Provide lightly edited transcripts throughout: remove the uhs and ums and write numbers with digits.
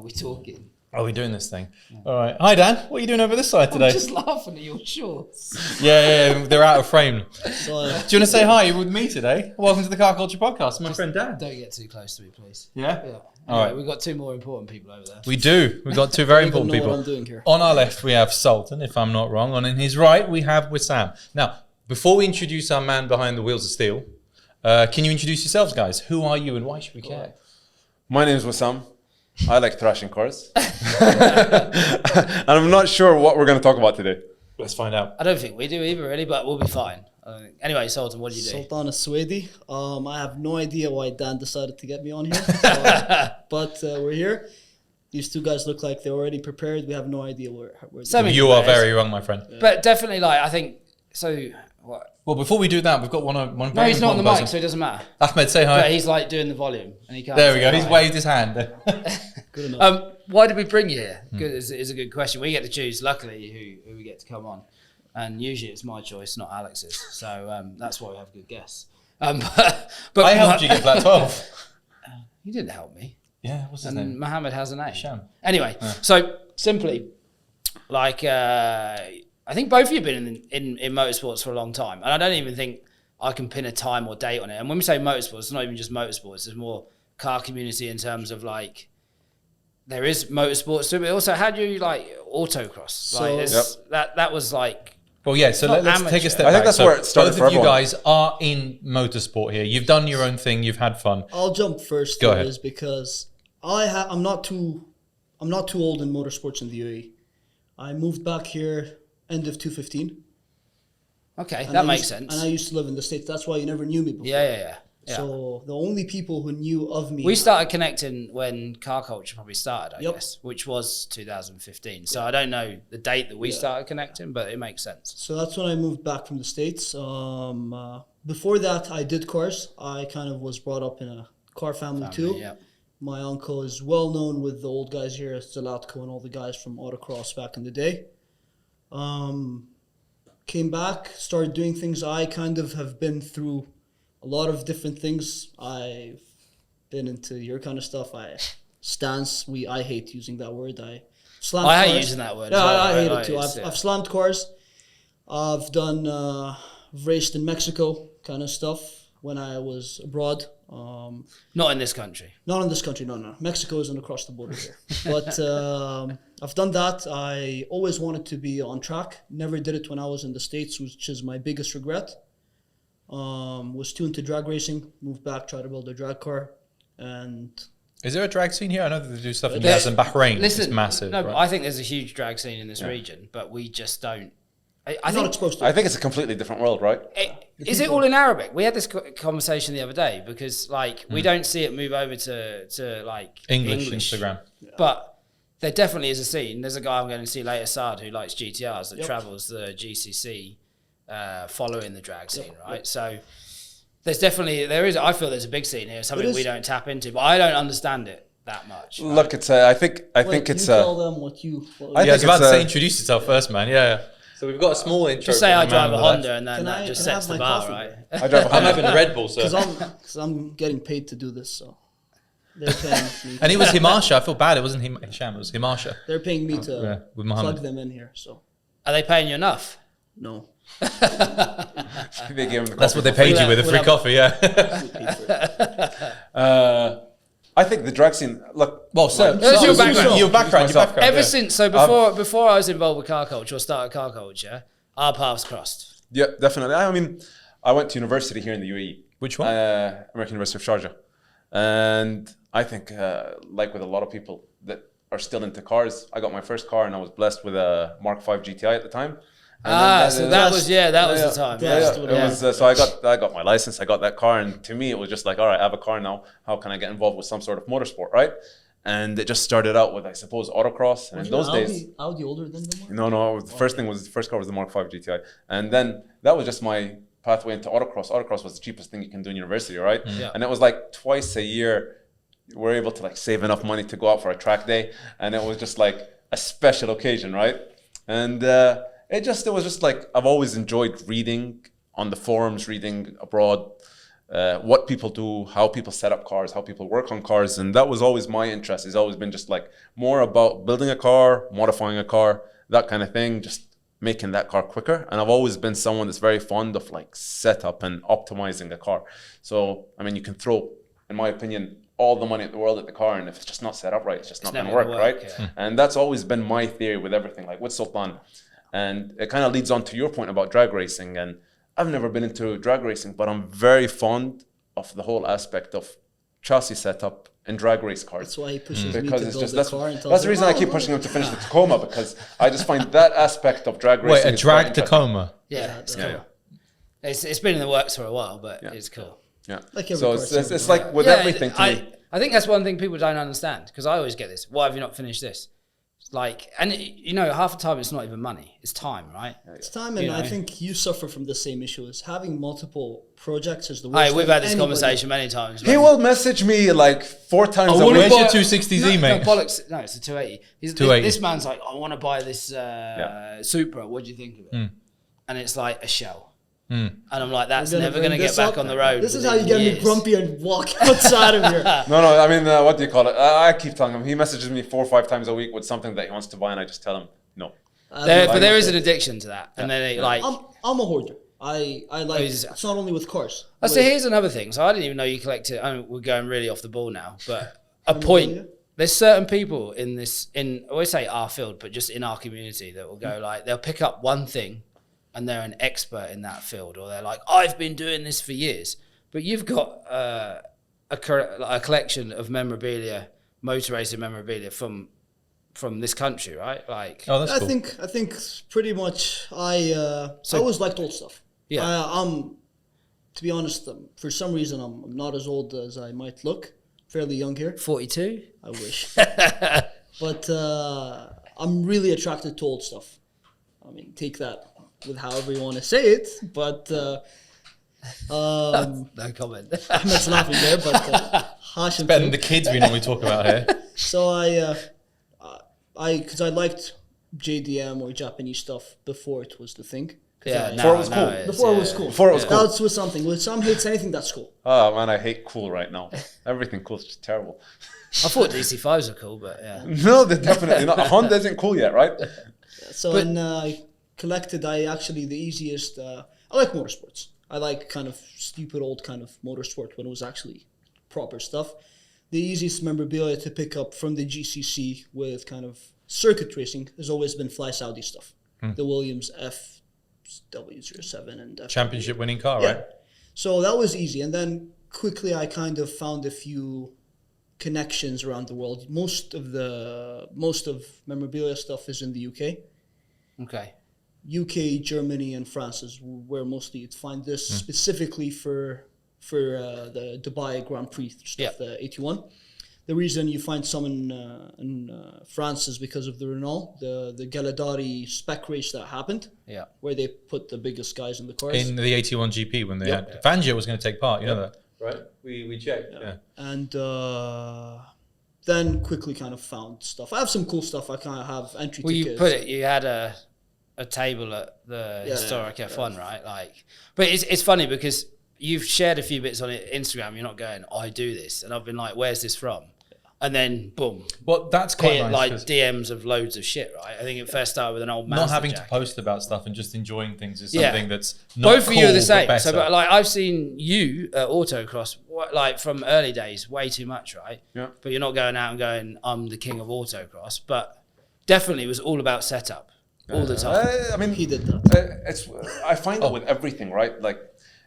Are we talking? Are we doing this thing? Yeah. All right. Hi, Dan. What are you doing over this side today? I'm just laughing at your shorts. Yeah. They're out of frame. Do you want to say hi? You're with me today. Welcome to the Car Culture Podcast. My friend Dan. Don't get too close to me, please. Yeah? Yeah. All right. We've got two more important people over there. We do. We've got two very important people. What I'm doing here. On our left, we have Sultan, if I'm not wrong. And on his right, we have Wissam. Now, before we introduce our man behind the wheels of steel, can you introduce yourselves, guys? Who are you and why should we care? My name is Wissam. I like thrashing cars. And I'm not sure what we're going to talk about today. Let's find out. I don't think we do either, really, but we'll be fine. Anyway, Sultan, what do you do? Sultan is Swedi. I have no idea why Dan decided to get me on here. But we're here. These two guys look like they're already prepared. We have no idea where You are very wrong, my friend. Yeah. But definitely, like, I think, so, what? Well, before we do that, we've got one. No, he's not on the mic, so it doesn't matter. Ahmed, say hi. But he's like doing the volume, and he can't. There we go. He's waved his hand. Good enough. Why did we bring you here? Good is a good question. We get to choose. Luckily, who we get to come on, and usually it's my choice, not Alex's. So that's why we have good guests. But I helped you get flat 12. You didn't help me. Yeah, what's his name? Mohammed has a name. Sham. Anyway, so simply, like. I think both of you have been in motorsports for a long time. And I don't even think I can pin a time or date on it. And when we say motorsports, it's not even just motorsports. There's more car community in terms of like, there is motorsports too, but also how do you like autocross? So that was like... Well, yeah, so let's take a step back. I think that's where it started for everyone. Both of you guys are in motorsport here. You've done your own thing. You've had fun. I'll jump first. Go ahead. Because I'm not too old in motorsports in the UAE. I moved back here end of 2015. Okay, that makes sense. And I used to live in the States. That's why you never knew me before. Yeah. So the only people who knew of me... We started connecting when Car Culture probably started, I guess, which was 2015. So I don't know the date that we started connecting, but it makes sense. So that's when I moved back from the States. Before that, I did cars. I kind of was brought up in a car family too. Yeah. My uncle is well known with the old guys here, Zalatko and all the guys from autocross back in the day. Came back, started doing things. I kind of have been through a lot of different things. I've been into your kind of stuff. I hate using that word. I hate using that word. Yeah, I hate it too. I've slammed cars. I've done raced in Mexico kind of stuff when I was abroad. Not in this country. Not in this country, no. Mexico isn't across the border here. But I've done that. I always wanted to be on track. Never did it when I was in the States, which is my biggest regret. Was too into drag racing. Moved back, tried to build a drag car. And is there a drag scene here? I know that they do stuff in Bahrain. Listen, it's massive. No, right? I think there's a huge drag scene in this region, but we just don't. I'm not exposed to it. I think it's a completely different world, right? Is it all in Arabic? We had this conversation the other day because, like, we don't see it move over to like English Instagram. Yeah. But there definitely is a scene. There's a guy I'm going to see later, Saad, who likes GTRs that travels the GCC following the drag scene, right? So I feel there's a big scene here, something we don't tap into, but I don't understand it that much. Right? Look, I think it's tell them what you... I was about to say introduce yourself first, man. Yeah. So we've got a small intro. Just say I drive a Honda and then that just sets the bar, right? I'm having a Red Bull, sir. Because I'm getting paid to do this, so they're paying me. And it was Himarsha. I feel bad. It wasn't Hisham. It was Himarsha. They're paying me to plug them in here, so. Are they paying you enough? No. They gave him the That's what they paid you with, a free coffee, yeah. I think the drag scene. Look, well, so your background. Ever since, so before I was involved with car culture or started car culture, our paths crossed. Yeah, definitely. I mean, I went to university here in the UAE. Which one? American University of Sharjah, and I think, like with a lot of people that are still into cars, I got my first car and I was blessed with a Mark V GTI at the time. And that was the time. It was, so I got my license, I got that car, and to me it was just like, all right, I have a car now. How can I get involved with some sort of motorsport, right? And it just started out with, I suppose, autocross. And in those days, Audi older than the Mark? No. The first car was the Mark V GTI, and then that was just my pathway into autocross. Autocross was the cheapest thing you can do in university, right? Yeah. And it was like twice a year we're able to like save enough money to go out for a track day, and it was just like a special occasion, right? And it was just like, I've always enjoyed reading on the forums, reading abroad, what people do, how people set up cars, how people work on cars. And that was always my interest. It's always been just like more about building a car, modifying a car, that kind of thing, just making that car quicker. And I've always been someone that's very fond of like setup and optimizing a car. So, I mean, you can throw, in my opinion, all the money in the world at the car, and if it's just not set up right, it's just not going to work, right? Yeah. And that's always been my theory with everything, like with Sultan. And it kind of leads on to your point about drag racing. And I've never been into drag racing, but I'm very fond of the whole aspect of chassis setup in drag race cars. That's why he pushes because me to it's build just the car. that's the reason I keep pushing him to finish the Tacoma, because I just find that aspect of drag racing. Wait, a drag Tacoma? Yeah, it's cool. It's been in the works for a while, but it's cool. Yeah. Like every so car, it's like with everything to me. I think that's one thing people don't understand, because I always get this. Why have you not finished this? Like, and you know, half the time it's not even money, it's time, right? It's time, and I think you suffer from the same issue as having multiple projects is the Hey, worst. we've had this conversation many times. He will message me like 4 times a week. Where's your 260Z, mate? No, bollocks. No, it's a 280. 280. This man's like, I want to buy this Supra. What do you think of it? And it's like a shell. And I'm like, that's never going to get back on the road. This is how you get me grumpy and walk outside of here. No, I mean, what do you call it? I keep telling him. He messages me 4 or 5 times a week with something that he wants to buy, and I just tell him no. But there is an addiction to that. And then like... I'm a hoarder. I like, it's not only with cars. So here's another thing. So I didn't even know you collected, I mean, we're going really off the ball now, but a point. There's certain people in I always say our field, but just in our community that will go like, they'll pick up one thing and they're an expert in that field, or they're like, I've been doing this for years. But you've got a collection of memorabilia, motor racing memorabilia from this country, right? Like, oh, that's cool. I think pretty much I always liked old stuff. Yeah. To be honest, for some reason I'm not as old as I might look. Fairly young here. 42? I wish. But I'm really attracted to old stuff. I mean, take that with however you want to say it, but no comment. Ahmed's laughing there, but it's better than the kids we normally talk about here. So because I liked JDM or Japanese stuff before it was the thing. Before it was cool. Before it was cool. Before it was cool. That was something. When some hates anything, that's cool. Oh man, I hate cool right now. Everything cool is just terrible. I thought DC5s are cool, but yeah. No, they're definitely not. Honda isn't cool yet, right? So when I collected, the easiest. I like motorsports. I like kind of stupid old kind of motorsport when it was actually proper stuff. The easiest memorabilia to pick up from the GCC with kind of circuit racing has always been Fly Saudi stuff. The Williams FW07 and championship winning car, right? So that was easy, and then quickly I kind of found a few connections around the world. Most of memorabilia stuff is in the UK. Okay. UK, Germany, and France is where mostly you'd find this specifically for the Dubai Grand Prix stuff, the 81. The reason you find some in France is because of the Renault, the Galadari spec race that happened, where they put the biggest guys in the cars. In the 81 GP when they had Fangio was going to take part, you know that, right? We checked, And then quickly kind of found stuff. I have some cool stuff. I kind of have entry tickets. You had a table at the historic F1, right? Like, but it's funny because you've shared a few bits on Instagram. You're not going, I do this, and I've been like, where's this from? And then boom. Well, that's quite nice. Like DMs of loads of shit, right? I think it first started with an old Mazda not having jacket. to post about stuff and just enjoying things is something that's not both of cool, you are the same. but So, but like I've seen you at autocross, like from early days, way too much, right? Yeah. But you're not going out and going, I'm the king of autocross. But definitely it was all about setup all the time. I mean, he did that. I find that with everything, right? Like,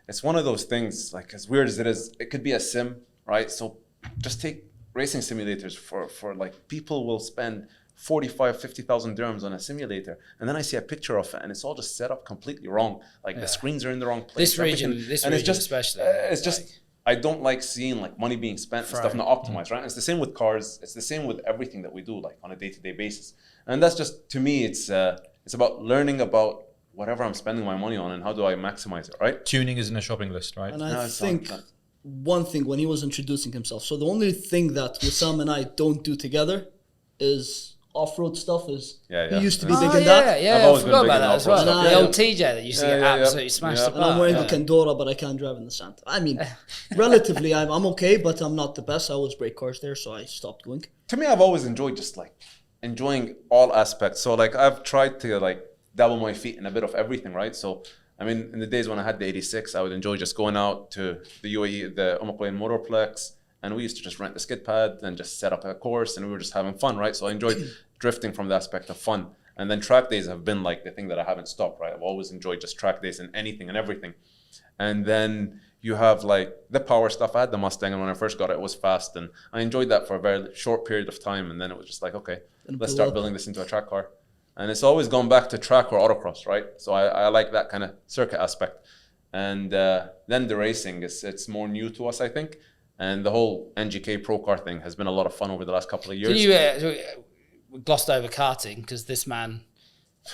it's one of those things. Like, as weird as it is, it could be a sim, right? So, just take racing simulators for like people will spend 50,000 dirhams on a simulator, and then I see a picture of it and it's all just set up completely wrong. Like the screens are in the wrong place. This region especially. It's just I don't like seeing like money being spent and stuff not optimized, right? And it's the same with cars. It's the same with everything that we do, like on a day-to-day basis. And that's just, to me, it's about learning about whatever I'm spending my money on and how do I maximize it, right? Tuning isn't a shopping list, right? And I think one thing when he was introducing himself, so the only thing that Wissam and I don't do together is off-road stuff is. Yeah, He yeah. used to be Oh, big in yeah, that. yeah. I've I always forgot been about big in that as well. off-road stuff. The Yeah. old TJ that used to Yeah, get yeah, yeah. absolutely smashed Yeah. apart. And I'm wearing a yeah. Kendora, but I can't drive in the sand. I mean, relatively, I'm okay, but I'm not the best. I always break cars there, so I stopped going. To me, I've always enjoyed just like enjoying all aspects. So like I've tried to like dabble my feet in a bit of everything, right? So I mean, in the days when I had the 86, I would enjoy just going out to the UAE, the Motorplex, and we used to just rent the skid pad and just set up a course, and we were just having fun, right? So I enjoyed drifting from the aspect of fun. And then track days have been like the thing that I haven't stopped, right? I've always enjoyed just track days and anything and everything. And then you have like the power stuff. I had the Mustang, and when I first got it, it was fast, and I enjoyed that for a very short period of time. And then it was just like, okay, let's start building this into a track car. And it's always gone back to track or autocross, right? So I like that kind of circuit aspect. And then the racing, it's more new to us, I think. And the whole NGK Pro Car thing has been a lot of fun over the last couple of years. We glossed over karting because this man,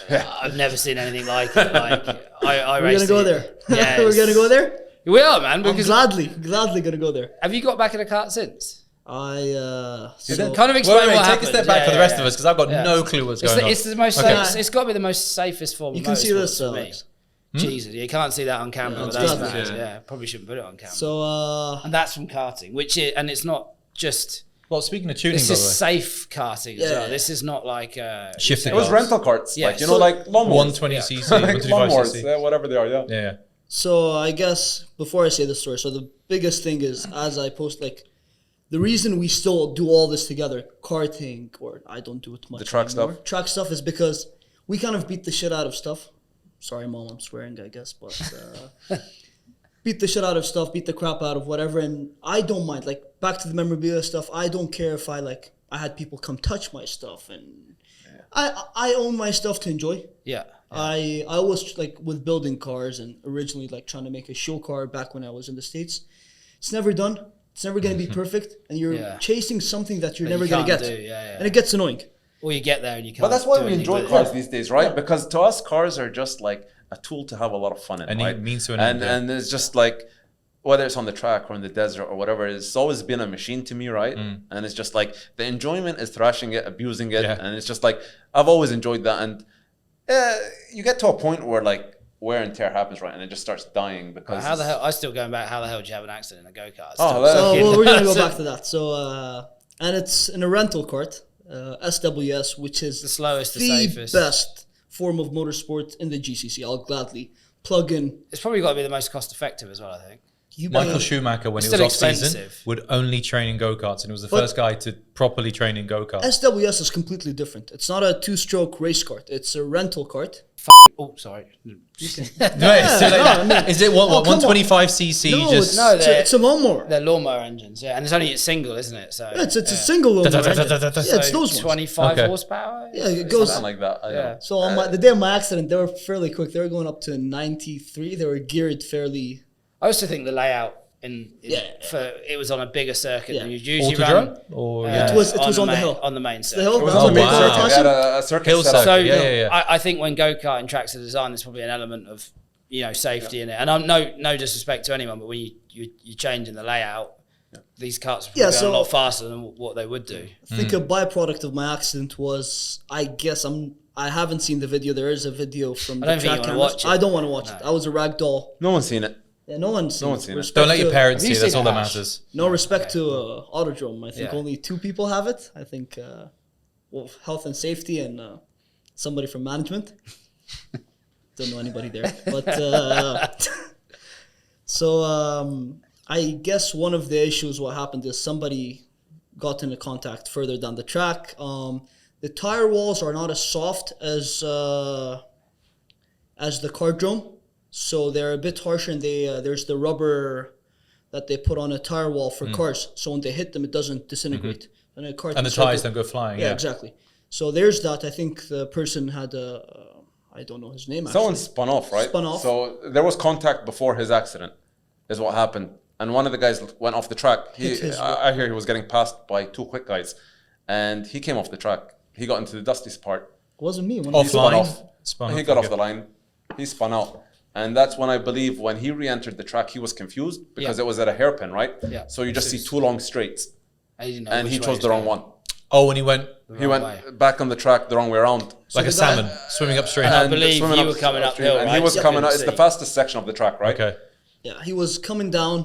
I've never seen anything like it. Like I We're raced gonna go it. there. Yeah, We're gonna go there. We are, man. I'm Because gladly gonna go there. have you got back in a kart since? So Kind of explain what take happened. a step back Yeah, for the yeah, rest yeah. of us because I've got Yeah. no clue what's It's going the, on. it's the most. Okay. It's got to be the most safest form. you of can see motorsports this. for me. Jesus, you can't see that on camera. Yeah, but it's that's good. bad. Yeah, probably shouldn't put it on camera. so And that's from karting, and it's not just. Well, speaking of tuning, This by is the way, safe karting as Yeah. well. This is not like Shifting It was cars. rental carts, Yeah. like, you know, like lawnmowers. 120cc, Like 125cc. lawnmowers, whatever they are, yeah. Yeah. So I guess before I say the story, so the biggest thing is as I post, like, the reason we still do all this together, karting, or I don't do it much. The track anymore, stuff. Track stuff is because we kind of beat the shit out of stuff. Sorry, Mom, I'm swearing, I guess, but beat the shit out of stuff, beat the crap out of whatever, and I don't mind. Like, back to the memorabilia stuff, I don't care if I had people come touch my stuff, and I own my stuff to enjoy. Yeah. I always, like, with building cars and originally, like, trying to make a show car back when I was in the States. It's never done. It's never going to be perfect. And you're Yeah. chasing something that you're That never you going to can't get. do, yeah. And it gets annoying. Or you get there and you can't. But that's why do we anything enjoy with cars it. these days, right? Because to us, cars are just like a tool to have a lot of fun in, And right? it means to an end, yeah. And it's just like, whether it's on the track or in the desert or whatever, it's always been a machine to me, right? And it's just like, the enjoyment is thrashing it, abusing it. Yeah. And it's just like, I've always enjoyed that. And you get to a point where like, wear and tear happens, right? And it just starts dying because... How the hell? I'm still going back. How the hell did you have an accident in a go-kart? Oh, Still- that- So Okay. we're going to go back to that. So, and it's in a rental cart, SWS, which is The slowest, the the safest. best form of motorsport in the GCC. I'll gladly plug in. It's probably got to be the most cost-effective as well, I think. You Michael pay- Schumacher, when he Still was off season, expensive. would only train in go-karts, and he was the But- first guy to properly train in go-karts. SWS is completely different. It's not a two-stroke race cart. It's a rental cart. Oh, sorry. No, it's too late. Is it what, Oh, come on. 125cc? No, just it's, No, it's, they're- it's a lawnmower. They're lawnmower engines, yeah. And it's only single, isn't it? So Yeah, it's a single lawnmower. Da, da, da, engine. da, da, da. Yeah, it's So those ones. 25 Okay. horsepower? Yeah, it goes. Something like that. I Yeah. know. So on the day of my accident, they were fairly quick. They were going up to 93. They were geared fairly. I also think the layout Yeah. it was on a bigger circuit Yeah. than you'd usually Autodrome? run. Or It was on the main, hill. On the main circuit. hill? It was That's on what the made main it circuit. awesome. They had a circuit Hill set up. So Yeah, yeah, yeah. I think when go-kart and tracks are designed, there's probably an element of safety in it. And I'm no disrespect to anyone, but when you're changing the layout, these karts are Yeah, going so- a lot faster than what they would do. I think a byproduct of my accident was, I guess I haven't seen the video. There is a video from I the don't think track you wanna cameras. watch it. I don't want to watch it. I was a rag doll. No one's seen it. Yeah, no one's seen one's seen it. Respect Don't let your to- parents Have you see. That's seen all that it, Ash? matters. No respect to Autodrome. I think Yeah. only 2 people have it. I think health and safety and somebody from management. Don't know anybody there. But so I guess one of the issues what happened is somebody got into contact further down the track. The tire walls are not as soft as the cardrome, so they're a bit harsher. And there's the rubber that they put on a tire wall for cars, so when they hit them, it doesn't disintegrate. And a car And the can tires circle- don't go flying. Yeah, Yeah, exactly. So there's that. I think the person had I don't know his name. Someone Actually. spun off, right? Spun off. So there was contact before his accident, is what happened. And one of the guys went off the track. I hear he was getting passed by 2 quick guys, and he came off the track. He got into the dusty part. It wasn't me. One of Offline. these- Spun off. Spun He off, got off okay. the line. He spun out. And that's when I believe when he re-entered the track, he was confused because Yeah. it was at a hairpin, right? Yeah. So you just see 2 long straights, I didn't know and which he way chose it the was wrong going. one. Oh, when he went He went back on the track the wrong way around. like a salmon swimming upstream. I believe swimming you were coming upstream, uphill, and right? he was Yep. coming out. It's See. the fastest section of the track, right? Okay. Yeah, he was coming down.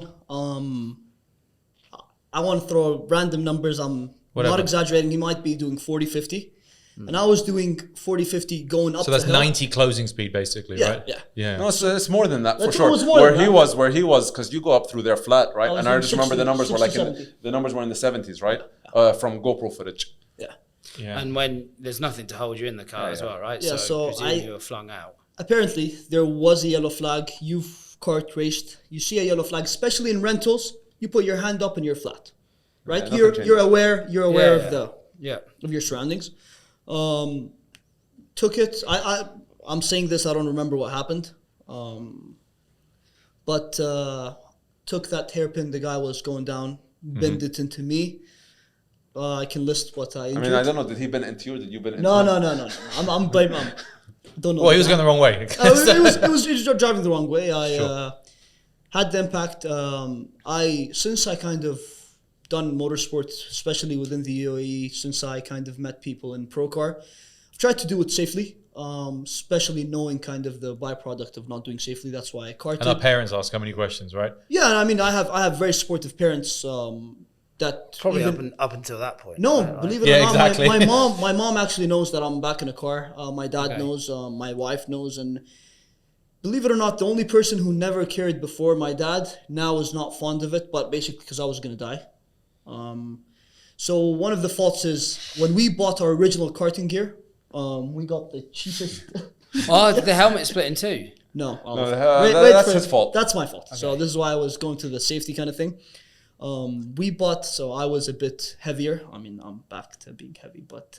I want to throw random numbers. I'm Whatever. not exaggerating. He might be doing 40, 50. And I was doing 40, 50 going up So that's the hill. 90 closing speed, basically, Yeah, right? yeah. Yeah. No, it's more than that for It sure. was more than that. Where he was, because you go up through there flat, right? was And I doing just remember 60, the numbers were like 70. the numbers were in the 70s, right? From GoPro footage. Yeah. Yeah. And when there's nothing to hold you in the car as well, right? Yeah, so presumably I- you were flung out. Apparently, there was a yellow flag. You've kart raced. You see a yellow flag, especially in rentals. You put your hand up and you're flat, right? nothing you're changes. aware. You're aware Yeah, of yeah. the Yeah. of your surroundings. Took it. I'm saying this. I don't remember what happened. But took that hairpin. The guy was going down. Bend it into me. I can list what I I injured. mean, I don't know. Did he bend into you? Or did you bend into No, him? no. I'm blaming. Don't know. Well, he was going the wrong way. It was driving the wrong way. I had the impact. Since I kind of done motorsports, especially within the UAE, since I kind of met people in pro car, I've tried to do it safely, especially knowing kind of the byproduct of not doing safely. That's why I karted. And our parents ask how many questions, right? Yeah, I mean, I have very supportive parents. That Probably even, up until that point. No, right? believe it Yeah, or not, exactly. my mom actually knows that I'm back in a car. My dad Okay. knows. My wife knows, and believe it or not, the only person who never carried before, my dad, now is not fond of it. But basically, because I was gonna die. So one of the faults is when we bought our original karting gear, we got the cheapest. Oh, the helmet split in two. No, that's his fault. That's my fault. So this is why I was going to the safety kind of thing. We bought, so I was a bit heavier. I mean, I'm back to being heavy, but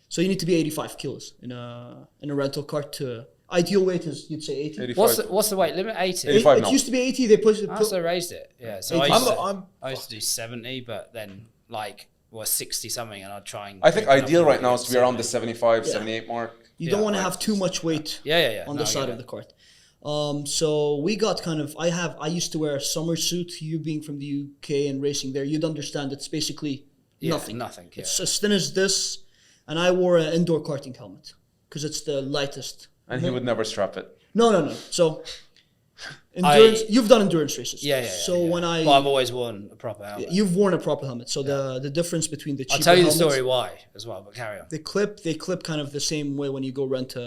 so you need to be 85 kilos in a rental car. To ideal weight is you'd say 80. 85. What's the weight limit? 80. 85 It now. used to be 80. They pushed it. Oh, so they raised it. Yeah. So I 80. used to do 70, but then like 60 something, and I'd try and. I think ideal right now is to be around the 75, 78 mark. You don't Yeah, want to like- have too much weight. Yeah. On No, the I side get of it. the cart. So we got kind of. I used to wear a summer suit. You being from the UK and racing there, you'd understand it's basically Yeah, nothing. Nothing. Yeah. It's as thin as this, and I wore an indoor karting helmet because it's the lightest. And he would never strap it. No. So endurance. You've done endurance races. Yeah. So when I, Well, I've always worn a proper helmet. you've worn a proper helmet. So the difference between the cheaper I'll tell you the helmets, story why as well, but carry on. They clip kind of the same way when you go rent at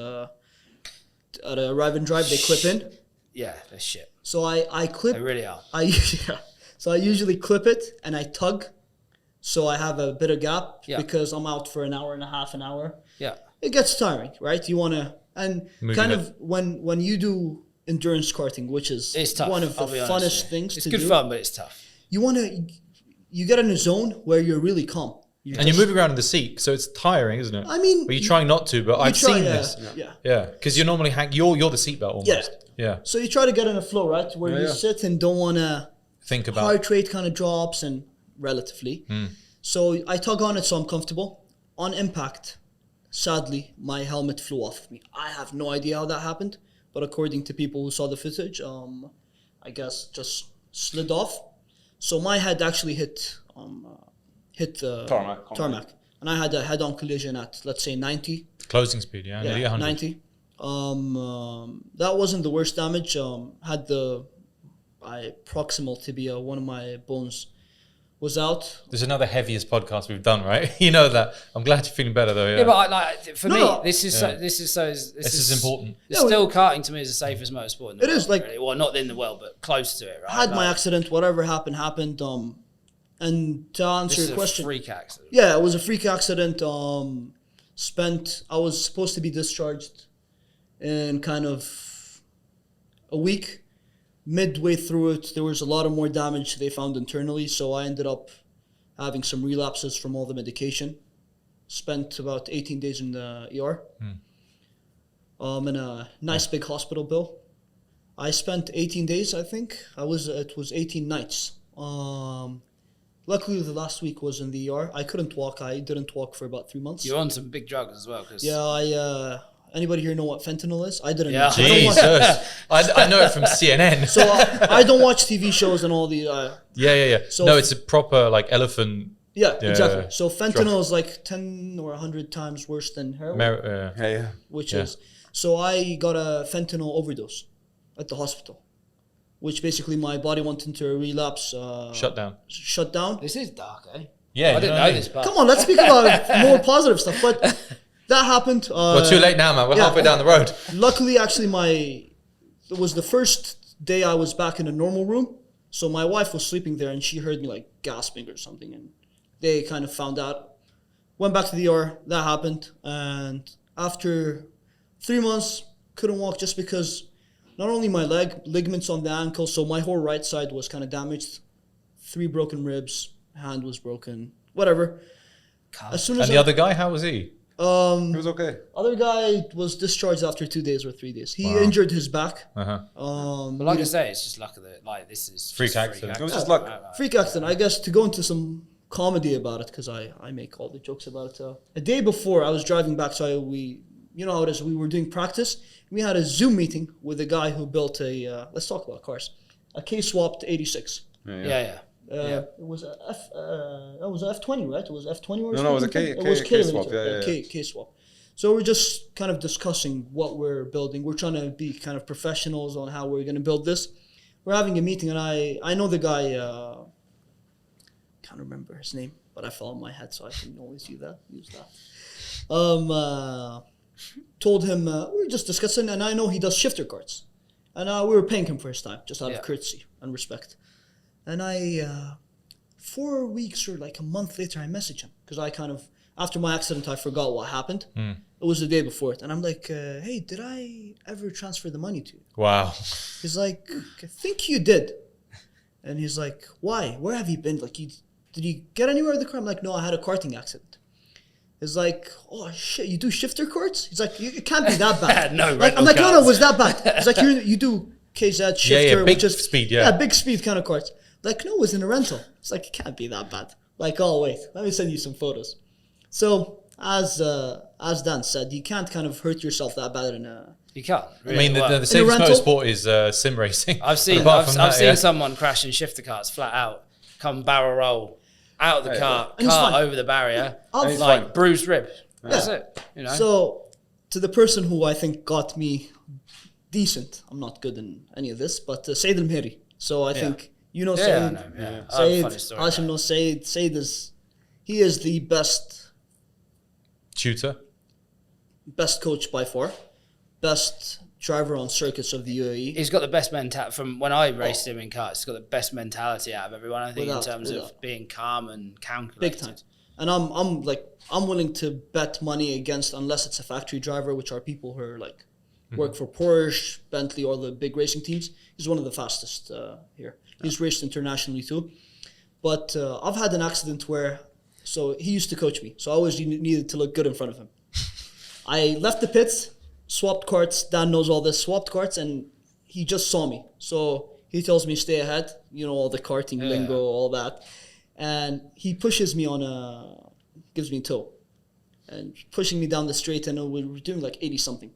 a Arrive and Drive. They clip in. Yeah, they're shit. So I clip. They really are. So I usually clip it and I tug, so I have a bit of gap Yeah. because I'm out for an hour and a half, an hour. Yeah. It gets tiring, right? You want to, and Moving kind it. of when you do endurance karting, which is It's tough. one of the I'll be honest funnest with you. things It's to good do. fun, but it's tough. You want to, you get in a zone where you're really calm. And you're moving around in the seat, so it's tiring, isn't it? I mean, But you're trying not to, but I've try- seen yeah, this. Yeah. Yeah, because you're normally you're the seatbelt almost. Yeah. So you try to get in a flow, right, where you sit and don't want to. Think about. Heart rate kind of drops and relatively. So I tug on it so I'm comfortable. On impact, sadly, my helmet flew off of me. I have no idea how that happened, but according to people who saw the footage, I guess just slid off. So my head actually hit the Tarmac. and I had a head-on collision at, let's say, 90. Closing speed, yeah, nearly 100. 90. That wasn't the worst damage. Had the proximal tibia, one of my bones was out. This is another heaviest podcast we've done, right? You know that. I'm glad you're feeling better though. Yeah, Yeah, but for No, me, no. this this is important. Still, karting to me is the safest motorsport in the It world. is, like- really. Well, not in the world, but close to it, right? Had my Like, accident, whatever happened. And to answer This is your a question, freak accident. yeah, it was a freak accident. I was supposed to be discharged in kind of a week. Midway through it, there was a lot of more damage they found internally, so I ended up having some relapses from all the medication. Spent about 18 days in the ER. In a nice big hospital bill. I spent 18 days, I think. It was 18 nights. Luckily, the last week was in the ER. I couldn't walk. I didn't walk for about 3 months. You're on some big drugs as well. Cause Yeah, anybody here know what fentanyl is? I didn't Yeah. know. I don't watch- Jesus, I know it from CNN. So I don't watch TV shows and all the. Yeah. So- No, it's a proper like elephant Yeah, Yeah, exactly. yeah. So fentanyl is like 10 or 100 times worse than heroin, Yeah. which Yeah. is. So I got a fentanyl overdose at the hospital, which basically my body went into a relapse. Shut down. Shut down. This is dark, eh? Yeah, I you didn't know know what I this mean? part. Come on, let's speak about more positive stuff. But that happened. Well, too late now, man. We're yeah. halfway down the road. Luckily, actually, it was the first day I was back in a normal room. So my wife was sleeping there and she heard me like gasping or something. And they kind of found out. Went back to the ER. That happened. And after 3 months, couldn't walk just because not only my ligaments on the ankle, so my whole right side was kind of damaged. 3 broken ribs, hand was broken, whatever. As soon as And the other guy, how was he? It was okay. other guy was discharged after 2 days or 3 days. He Wow. injured his back. Uh-huh. But like I say, it's just luck of the like. This is Freak just accident. It was just luck. Freak accident. I guess to go into some comedy about it, because I make all the jokes about it. A day before, I was driving back, so you know how it is. We were doing practice. We had a Zoom meeting with a guy who built let's talk about cars, a K-swapped 86. Yeah. It was a F20, right? It was F20 or No, something? it was a It was K-swap, later. yeah. K-swap. So we're just kind of discussing what we're building. We're trying to be kind of professionals on how we're going to build this. We're having a meeting, and I know the guy. Can't remember his name, but I fell on my head, so I can always use that. Told him we were just discussing, and I know he does shifter carts, and we were paying him for his time just out of courtesy and respect. And 4 weeks or like a month later, I messaged him because I kind of, after my accident, I forgot what happened. It was the day before it, and I'm like, hey, did I ever transfer the money to you? Wow. He's like, I think you did. And he's like, why? Where have you been? Like, did you get anywhere with the car? I'm like, no, I had a karting accident. He's like, oh shit, you do shifter carts? He's like, it can't be that bad. No, like, I'm like, no, it was that bad. He's like, you do KZ shifter, big which is speed, yeah. big speed kind of carts. Like, no, it was in a rental. It's like, it can't be that bad. Like, oh wait, let me send you some photos. So as Dan said, you can't kind of hurt yourself that bad in a. You can't. I mean, Really. the In a safest rental? motorsport is sim racing. I've seen Apart from I've that, seen yeah. someone crash in shifter carts flat out, come barrel roll out of the car, And it's car fine. over the barrier, And it's like fine. bruised rib. That's it. You know. So, to the person who I think got me decent, I'm not good in any of this, but Saeed Al-Mhiri. So I think you know yeah, I Saeed. know. Yeah. I have a Saeed, funny story. Hashim about knows Saeed. Saeed he is the best Tutor. coach by far, best driver on circuits of the UAE. it. He's got the best mentality from when I raced him in karts. He's got the best mentality out of everyone. I think Without- in terms without. of being calm and calculated. Big time. And I'm willing to bet money against, unless it's a factory driver, which are people who are like work for Porsche, Bentley, or the big racing teams. He's one of the fastest here. He's raced internationally too. But I've had an accident where, so he used to coach me, so I always needed to look good in front of him. I left the pits, swapped carts. Dan knows all this. Swapped carts, and he just saw me. So he tells me stay ahead. You know, all the karting lingo, all that. And he pushes me gives me a tow, and pushing me down the straight. And we were doing like 80 something,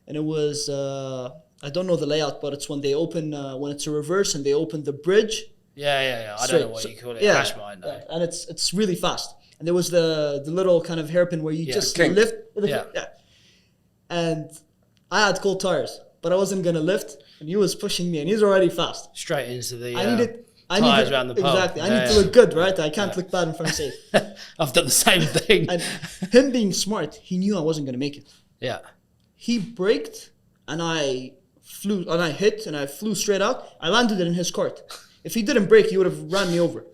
and it was I don't know the layout, but it's when they open when it's a reverse and they open the bridge. Yeah. I straight. don't know what you call it. Yeah, Hash mine, though. and it's really fast. And there was the little kind of hairpin where you just kink. lift. Yeah. And I had cold tires, but I wasn't gonna lift, and he was pushing me, and he's already fast. Straight into the. I tires needed around the pole. exactly. I Yeah, need to yeah. look good, right? I can't look bad in front of safe. I've done the same thing. And him being smart, he knew I wasn't gonna make it. Yeah. He braked, and I hit, and I flew straight out. I landed it in his cart. If he didn't brake, he would have ran me over.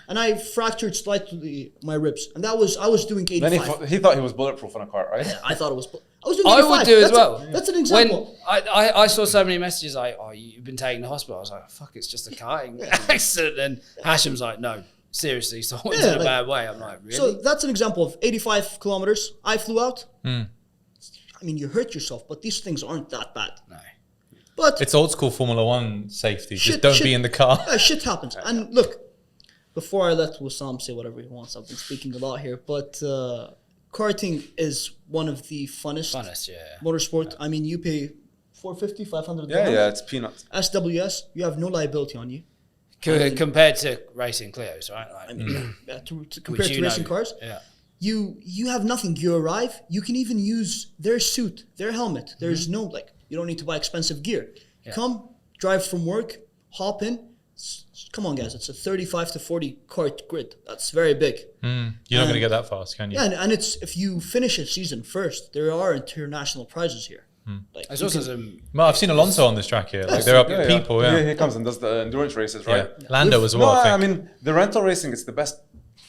And I fractured slightly my ribs. And I was doing 85. Then he thought he was bulletproof on a cart, right? I thought it was. I was doing I 85. would do as That's well. That's an example. When I saw so many messages like, oh, you've been taken to hospital. I was like, fuck, it's just a karting accident. And Hashim's like, no, seriously, someone's in a bad way. I'm like, really? So that's an example of 85 kilometers. I flew out. I mean, you hurt yourself, but these things aren't that bad. no. But It's old school Formula One safety. Just Shit- don't shit- be in the car. shit happens. And look, before I let Wissam say whatever he wants, I've been speaking a lot here, but karting is one of the funnest Funnest, yeah. motorsport. I mean, you pay $450, $500. Yeah, it's peanuts. SWS, you have no liability on you. Compared to racing Clios, right? Like, I mean, compared to racing cars, yeah. you have nothing. You arrive, you can even use their suit, their helmet. There's no, like, you don't need to buy expensive gear. Yeah. Come, drive from work, hop in. Come on, guys, it's a 35 to 40 kart grid. That's very big. You're not going to get that fast, can you? Yeah, and it's, if you finish a season first, there are international prizes here. Like, There's also some. Well, I've seen Alonso on this track here. Like, they're up people, yeah. He comes and does the endurance races, right? Yeah. Lando as well, No, I I think. mean, the rental racing is the best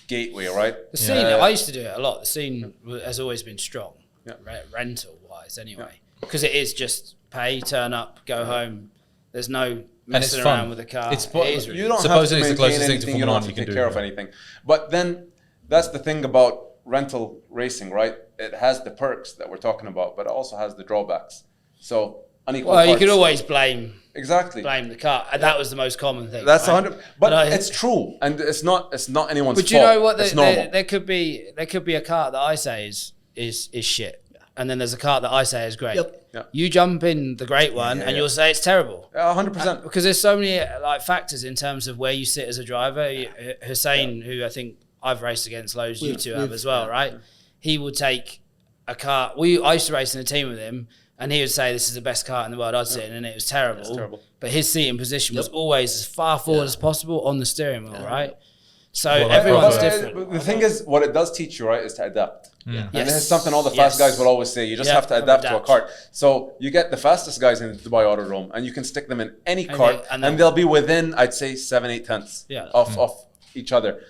gateway, right? The scene, I used to do it a lot. The scene has always been strong, Yeah. rental wise, anyway, because it is just pay, turn up, go home. There's no messing fun. around with the car. It's It fun. is really You don't Supposedly have it's to the maintain closest thing to anything. You Formula don't have One to you take can care do, of yeah. anything. But then that's the thing about rental racing, right? It has the perks that we're talking about, but it also has the drawbacks. So unequal Well, you parts. could always blame Exactly. the car, and that was the most common thing. That's right? 100. But I- it's true, and it's not anyone's But fault. you know what? It's normal. There could be a car that I say is shit, and then there's a car that I say is great. Yep. Yeah. You jump in the great one, and you'll say it's terrible. 100%. Because there's so many like factors in terms of where you sit as a driver. Hussein, who I think I've raced against loads, you two have as well, right? He would take a car. I used to race in a team with him, and he would say this is the best car in the world I'd sit in, and it was terrible. It's terrible. But his seating position was always as far forward as possible on the steering wheel, right? So Well, everyone's but, different. But the thing is, what it does teach you, right, is to adapt. And Yes. this is something all the fast guys will always say. You just have to adapt to a cart. So you get the fastest guys in the Dubai Autodrome, and you can stick them in any cart, and and they'll be within, I'd say, 7-8 tenths of each other.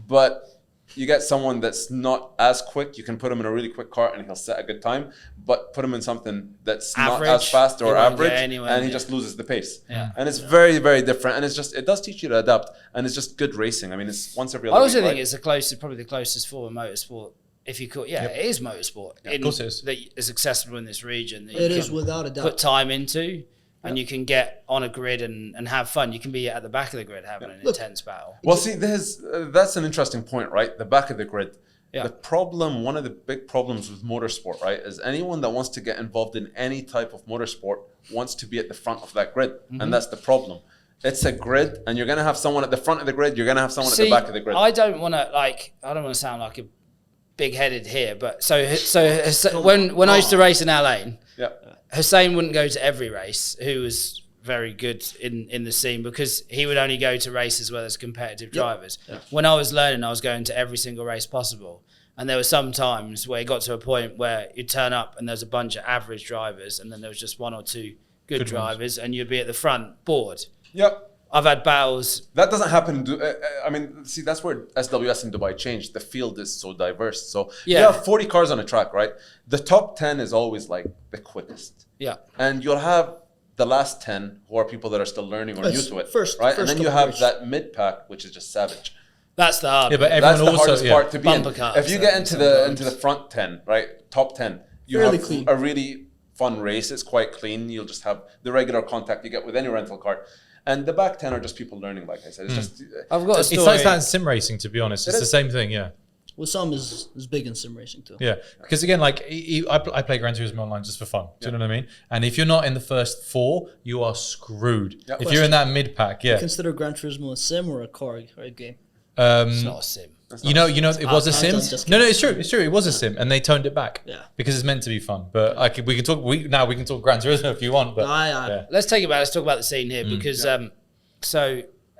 But you get someone that's not as quick, you can put him in a really quick cart and he'll set a good time, but put him in something that's not as fast or average, and he just loses the pace. Yeah. And it's very, very different. And it's just, it does teach you to adapt, and it's just good racing. I mean, it's once every other I also week, think right? it's probably the closest form of motorsport. If you could, it is motorsport. of course it is. That is accessible in this region. That it you is can without a doubt. put time into, and you can get on a grid and have fun. You can be at the back of the grid having an intense battle. Well, see, that's an interesting point, right? The back of the grid. Yeah. The problem, one of the big problems with motorsport, right, is anyone that wants to get involved in any type of motorsport wants to be at the front of that grid. And that's the problem. It's a grid, and you're going to have someone at the front of the grid, you're going to have someone at the back of the grid. I don't want to sound like a big-headed here, but so when I used to race in our lane, Yeah. Hussein wouldn't go to every race, who was very good in the scene, because he would only go to races where there's competitive drivers. When I was learning, I was going to every single race possible. And there were some times where it got to a point where you'd turn up and there's a bunch of average drivers, and then there was just one or two good drivers, and you'd be at the front bored. Yep. I've had battles. That doesn't happen. I mean, see, that's where SWS in Dubai changed. The field is so diverse. So you have 40 cars on a track, right? The top 10 is always like the quickest. Yeah. And you'll have the last 10 who are people that are still learning or new to it. Right? And then you have that mid pack, which is just savage. That's the hard. Yeah, but That's everyone the also hardest part to be in. Bumper cars, If you get into the front 10, right? Top 10, you Fairly have clean. a really fun race. It's quite clean. You'll just have the regular contact you get with any rental car. And the back 10 are just people learning, like I said. It's just I've got a It's story. like that in sim racing, to be honest. It's the same thing, yeah. Wissam is big in sim racing too. Yeah, because again, like I play Gran Turismo online just for fun. Do you know what I mean? And if you're not in the first 4, you are screwed. Yeah. If you're in that mid pack, yeah. Consider Gran Turismo a sim or a car or a game? It's not a sim. You know, it was a sim. just No, it's true. It's true. It was a sim, and they toned it back. Yeah. Because it's meant to be fun. But we can talk. We can talk Gran Turismo if you want. But yeah. Let's talk about the scene here, because so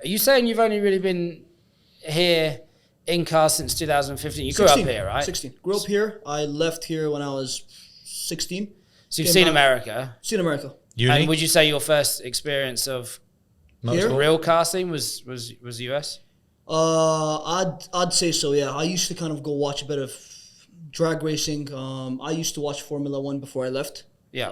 are you saying you've only really been here in cars since 2015? You grew up here, right? 16. Grew up here. I left here when I was 16. So you've Came seen back- America. Seen America. Uni? And would you say your first experience of Here? real car scene was US? I'd say so. Yeah, I used to kind of go watch a bit of drag racing. I used to watch Formula One before I left. Yeah.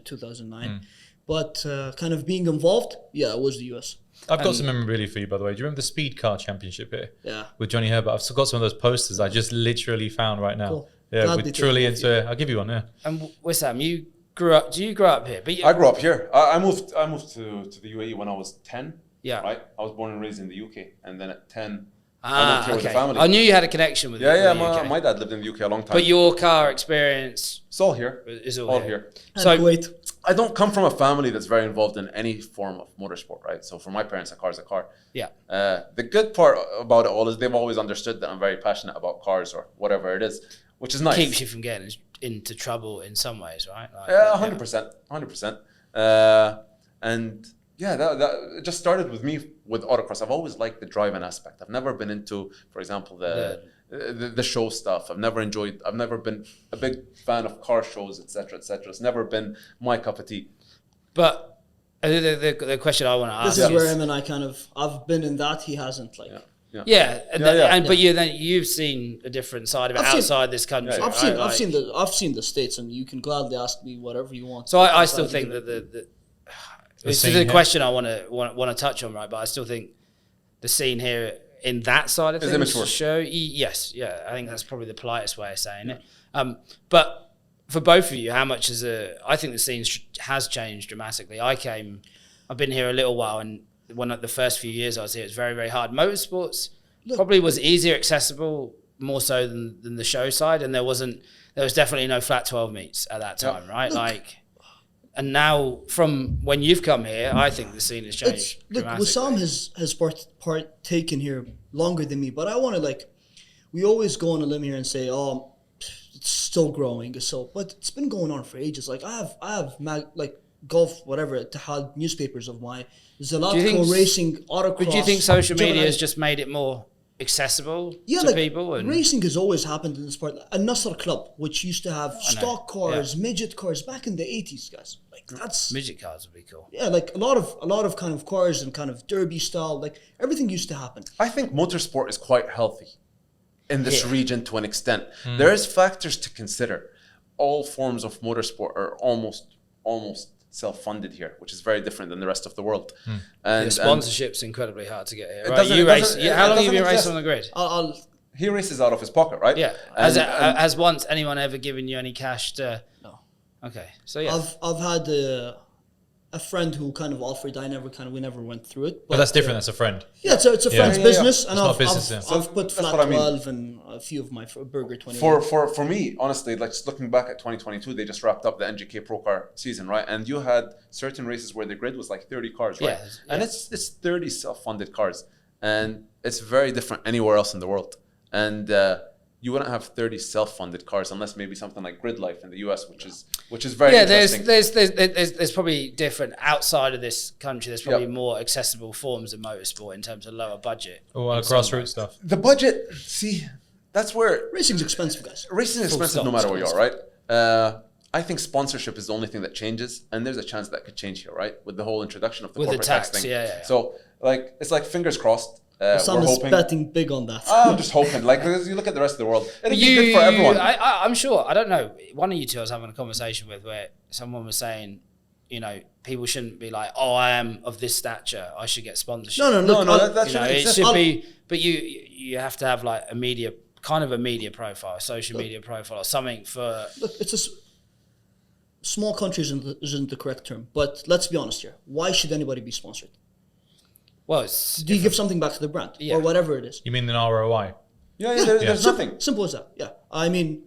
2009. But kind of being involved, yeah, it was the US. I've got some memorabilia for you, by the way. Do you remember the Speed Car Championship here? Yeah. With Johnny Herbert. I've still got some of those posters I just literally found right now. Cool. Yeah, Gladly with take truly them off into it. I'll give you one, yeah. And Wissam, you grew up. Do you grow up here? But I grew up here. I moved to the UAE when I was 10. Yeah. Right? I was born and raised in the UK. And then at 10, I moved here with the family. I knew you had a connection with Yeah, the UK. my dad lived in the UK a long time. But your car experience it's all here. is All here. here. And So Kuwait. I don't come from a family that's very involved in any form of motorsport, right? So for my parents, a car is a car. Yeah. The good part about it all is they've always understood that I'm very passionate about cars or whatever it is, which is nice. Keeps you from getting into trouble in some ways, right? Like, Yeah, 100%, 100%. And yeah, that it just started with me with autocross. I've always liked the driving aspect. I've never been into, for example, the show stuff. I've never been a big fan of car shows, etc., etc. It's never been my cup of tea. But the question I want to ask This is where him and I I've been in that, he hasn't, like. Yeah. But you've seen a different side of it outside this country. I've seen the States, and you can gladly ask me whatever you want. So I still think that this is a question I want to touch on, right? But I still think the scene here in that side of things show. Yes, yeah, I think that's probably the politest way of saying it. But for both of you, how much I think the scene has changed dramatically. I've been here a little while, and one of the first few years I was here, it was very, very hard. Motorsports probably was easier accessible, more so than the show side, and there was definitely no flat 12 meets at that time, right? And now, from when you've come here, I think the scene has changed dramatically. Wissam has partaken here longer than me, but I want to, we always go on a limb here and say, oh, it's still growing. But it's been going on for ages. Like, I have golf, whatever, Ittihad newspapers of mine. There's a lot of racing, autocross. But do you think social media has just made it more accessible to people? And racing has always happened in the sport. A Nasr Club, which used to have stock cars, midget cars back in the 80s, guys. That's midget cars would be cool. Yeah, a lot of kind of cars and kind of derby style, everything used to happen. I think motorsport is quite healthy in this region to an extent. There's factors to consider. All forms of motorsport are almost self-funded here, which is very different than the rest of the world. And sponsorship's incredibly hard to get here. Right? How long have you been racing on the grid? He races out of his pocket, right? Yeah. Has once anyone ever given you any cash to? No. Okay, so yeah. I've had a friend who kind of offered. We never went through it. But that's different. That's a friend. Yeah, it's a friend's business, and I've put That's flat what I mean. 12 and a few of my Burger 20. For me, honestly, just looking back at 2022, they just wrapped up the NGK Pro Car season, right? And you had certain races where the grid was 30 cars, right? Yeah. And it's 30 self-funded cars, and it's very different anywhere else in the world. And you wouldn't have 30 self-funded cars unless maybe something like Grid Life in the US, which is very interesting. There's probably different outside of this country. There's probably more accessible forms of motorsport in terms of lower budget. Or grassroots stuff. The budget, see, that's where Racing's expensive, guys. Racing is expensive no matter where you are, right? I think sponsorship is the only thing that changes, and there's a chance that could change here, right? With the whole introduction of the corporate tax thing. Yeah. So it's like fingers crossed. Sam is betting big on that. I'm just hoping. You look at the rest of the world, it'll be good for everyone. I'm sure. I don't know. One of you two I was having a conversation with where someone was saying, people shouldn't be like, oh, I am of this stature, I should get sponsorship. No. That it should be. But you have to have a media profile, social media profile, or something for. Look, it's a small country isn't the correct term, but let's be honest here. Why should anybody be sponsored? Well, do you give something back to the brand or whatever it is? You mean an ROI? There's nothing. Simple as that. Yeah. I mean,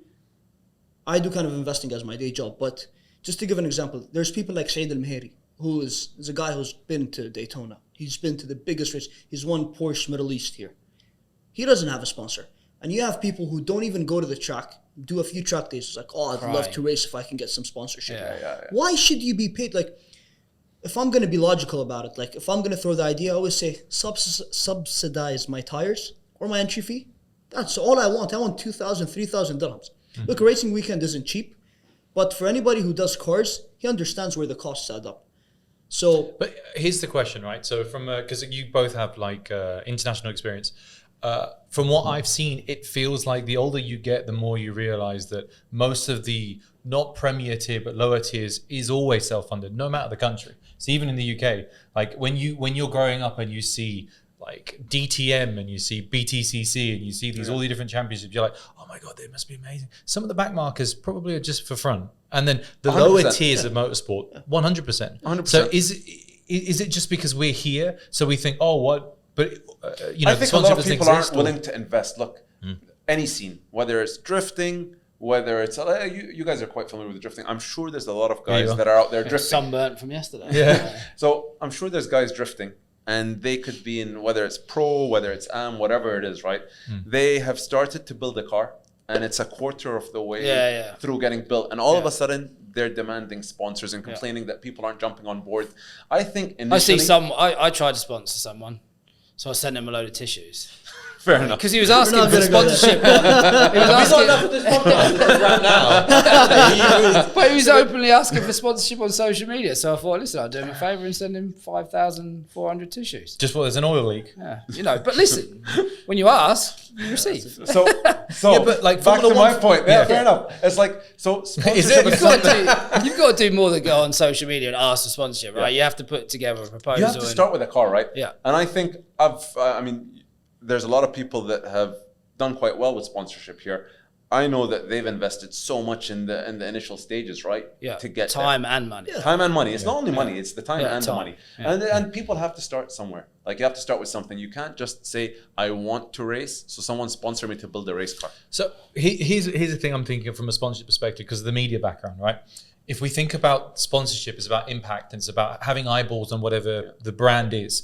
I do kind of investing as my day job, but just to give an example, there's people like Saeed Al-Mahiri, who is a guy who's been to Daytona. He's been to the biggest race. He's won Porsche Middle East here. He doesn't have a sponsor. And you have people who don't even go to the track, do a few track days. It's like, oh, I'd love to race if I can get some sponsorship. Yeah. Why should you be paid? If I'm going to be logical about it, if I'm going to throw the idea, I always say subsidize my tires or my entry fee. That's all I want. I want 2,000, 3,000 dirhams. Look, a racing weekend isn't cheap, but for anybody who does cars, he understands where the costs add up. But here's the question, right? So because you both have international experience, from what I've seen, it feels like the older you get, the more you realize that most of the not premier tier but lower tiers is always self-funded, no matter the country. So even in the UK, when you're growing up and you see DTM and you see BTCC and you see all the different championships, you're like, oh my god, they must be amazing. Some of the back markers probably are just for fun, and then the 100%. Lower tiers of motorsport, 100%. 100%. So is it just because we're here, so we think, oh, what? But I think a lot of people aren't willing to invest. Look, any scene, whether it's drifting, whether it's you guys are quite familiar with drifting. I'm sure there's a lot of guys that are out there drifting. Sunburnt from yesterday. Yeah. So I'm sure there's guys drifting, and they could be in, whether it's pro, whether it's AM, whatever it is, right? They have started to build a car, and it's a quarter of the way through getting built, and all of a sudden they're demanding sponsors and complaining that people aren't jumping on board. I think initially, I tried to sponsor someone, so I sent him a load of tissues. fair enough. Because he was asking for sponsorship. But he was openly asking for sponsorship on social media. So I thought, listen, I'll do him a favour and send him 5,400 tissues. Just what, there's an oil leak. Yeah, but listen, when you ask, you receive. So but like back to Formula my point. Yeah, fair enough. It's like, so sponsorship is You've got to do more than go on social media and ask for sponsorship, right? You have to put together a proposal. You have to start with a car, right? Yeah. And I think there's a lot of people that have done quite well with sponsorship here. I know that they've invested so much in the initial stages, right? Yeah. To get time and money. Yeah. Time and money. It's not only money; it's the time and the time. money. Yeah. And people have to start somewhere. Like you have to start with something. You can't just say, "I want to race," so someone sponsor me to build a race car. So here's the thing I'm thinking from a sponsorship perspective, because of the media background, right? If we think about sponsorship, it's about impact and it's about having eyeballs on whatever the brand is.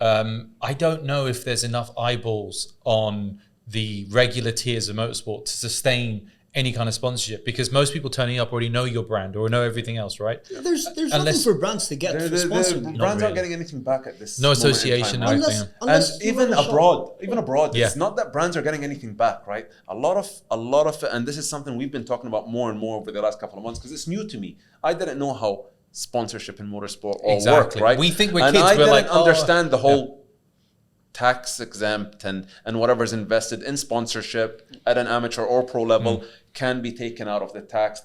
I don't know if there's enough eyeballs on the regular tiers of motorsport to sustain any kind of sponsorship, because most people turning up already know your brand or know everything else, right? There's nothing for brands to get for sponsoring. Brands aren't getting anything back at this. No moment in association, time, right? Unless And you even run a abroad, shop. it's not that brands are getting anything back, right? A lot of, and this is something we've been talking about more and more over the last couple of months because it's new to me. I didn't know how sponsorship in motorsport all worked, right? We think we're and kids. I We're didn't like, understand the whole tax exempt and whatever's invested in sponsorship at an amateur or pro level can be taken out of the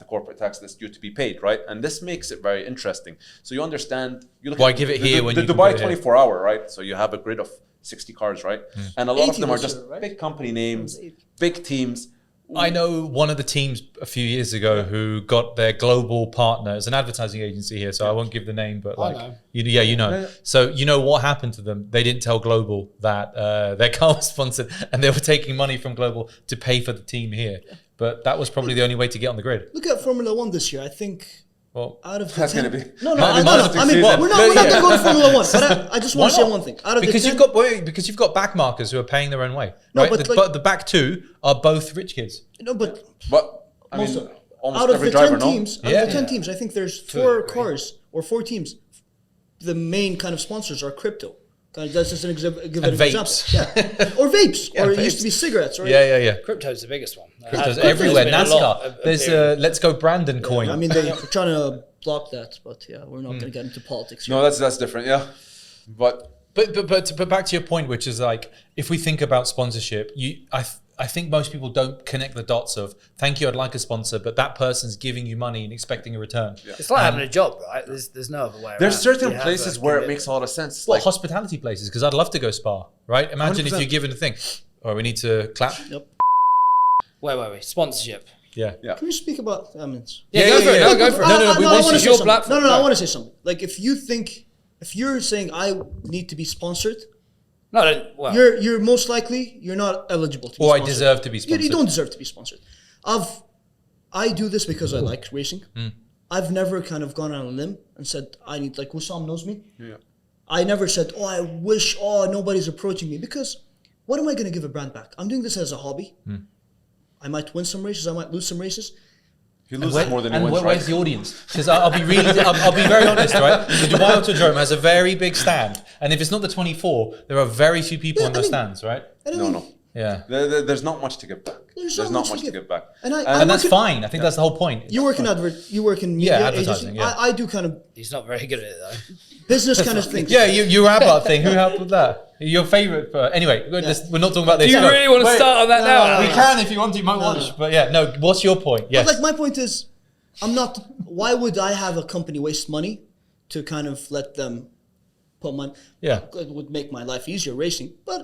corporate tax that's due to be paid, right? And this makes it very interesting. So you understand, you look Why at give it here when the you can Dubai put it here? 24 hour, right? So you have a grid of 60 cars, right? And a lot of them are just right? big company names, big teams. I know one of the teams a few years ago who got their global partner. It's an advertising agency here, so I won't give the name, but like, know. you know. So you know what happened to them? They didn't tell Global that their car was sponsored, and they were taking money from Global to pay for the team here. But that was probably the only way to get on the grid. Look at Formula One this year. I think Well, out of the That's 10, going to be... No, Might be no. monster I mean, season. we're not going to go to Formula One. But I just want to say one thing. Out of because the 10, because you've got back markers who are paying their own way. No, right? but but the back two are both rich kids. no, but But, I most mean, of- almost out of every the driver, 10 no? teams, out Yeah. of the 10 teams, I think there's Fully 4 agree. cars or 4 teams. The main kind of sponsors are crypto. That's just an give And an vapes. example. Yeah. Or vapes. Or it used vapes. to be cigarettes. Or Yeah. Crypto's the biggest one. There's Crypto's everywhere. been a lot NASCAR. of There's period. Let's Go Brandon coin. I mean, they're trying to block that, but yeah, we're not going to get into politics here. No, that's different, yeah. But But back to your point, which is like, if we think about sponsorship, I think most people don't connect the dots of, thank you, I'd like a sponsor, but that person's giving you money and expecting a return. It's like having a job, right? There's no other way around. there's certain You have places to where give it makes a lot of sense. Well, Like, hospitality places, because I'd love to go spa, right? Imagine if 100%. you're given a thing. Oh, we need to clap. Yep. Wait. Sponsorship. Yeah. Can we speak about? I mean, Yeah, go for it. No, go for it. No, I we wanna want say it's your something. platform. No, I Go. want to say something. Like, if you're saying I need to be sponsored, Well, you're most likely you're not eligible to be Or I sponsored. deserve to be sponsored. You don't deserve to be sponsored. I do this because I like racing. I've never kind of gone on a limb and said I need, like Wissam knows me. Yeah. I never said, I wish nobody's approaching me, because what am I going to give a brand back? I'm doing this as a hobby. I might win some races, I might lose some races. he loses more than he And wins, where's right? the audience? Because I'll be very honest, right? The Dubai Autodrome has a very big stand, and if it's not the 24, there are very few people Yeah, in I those mean- stands, right? And I No, mean, no. Yeah, There's not much to give back. There's There's not not much to much to give. give back. And and that's work fine. I think that's the whole point. You work in media Yeah, agency. advertising, yeah. I do kind of he's not very good at it though. business kind of things. Yeah, your Abarth thing. Who helped with that? Your favourite? Anyway, we're not talking about this. Do you No. really want to Wait, start on that now? We can if you want to. You might watch. But yeah, no. What's your point? Yes. But like, my point is, I'm not. Why would I have a company waste money to kind of let them put money? Yeah. It would make my life easier racing, but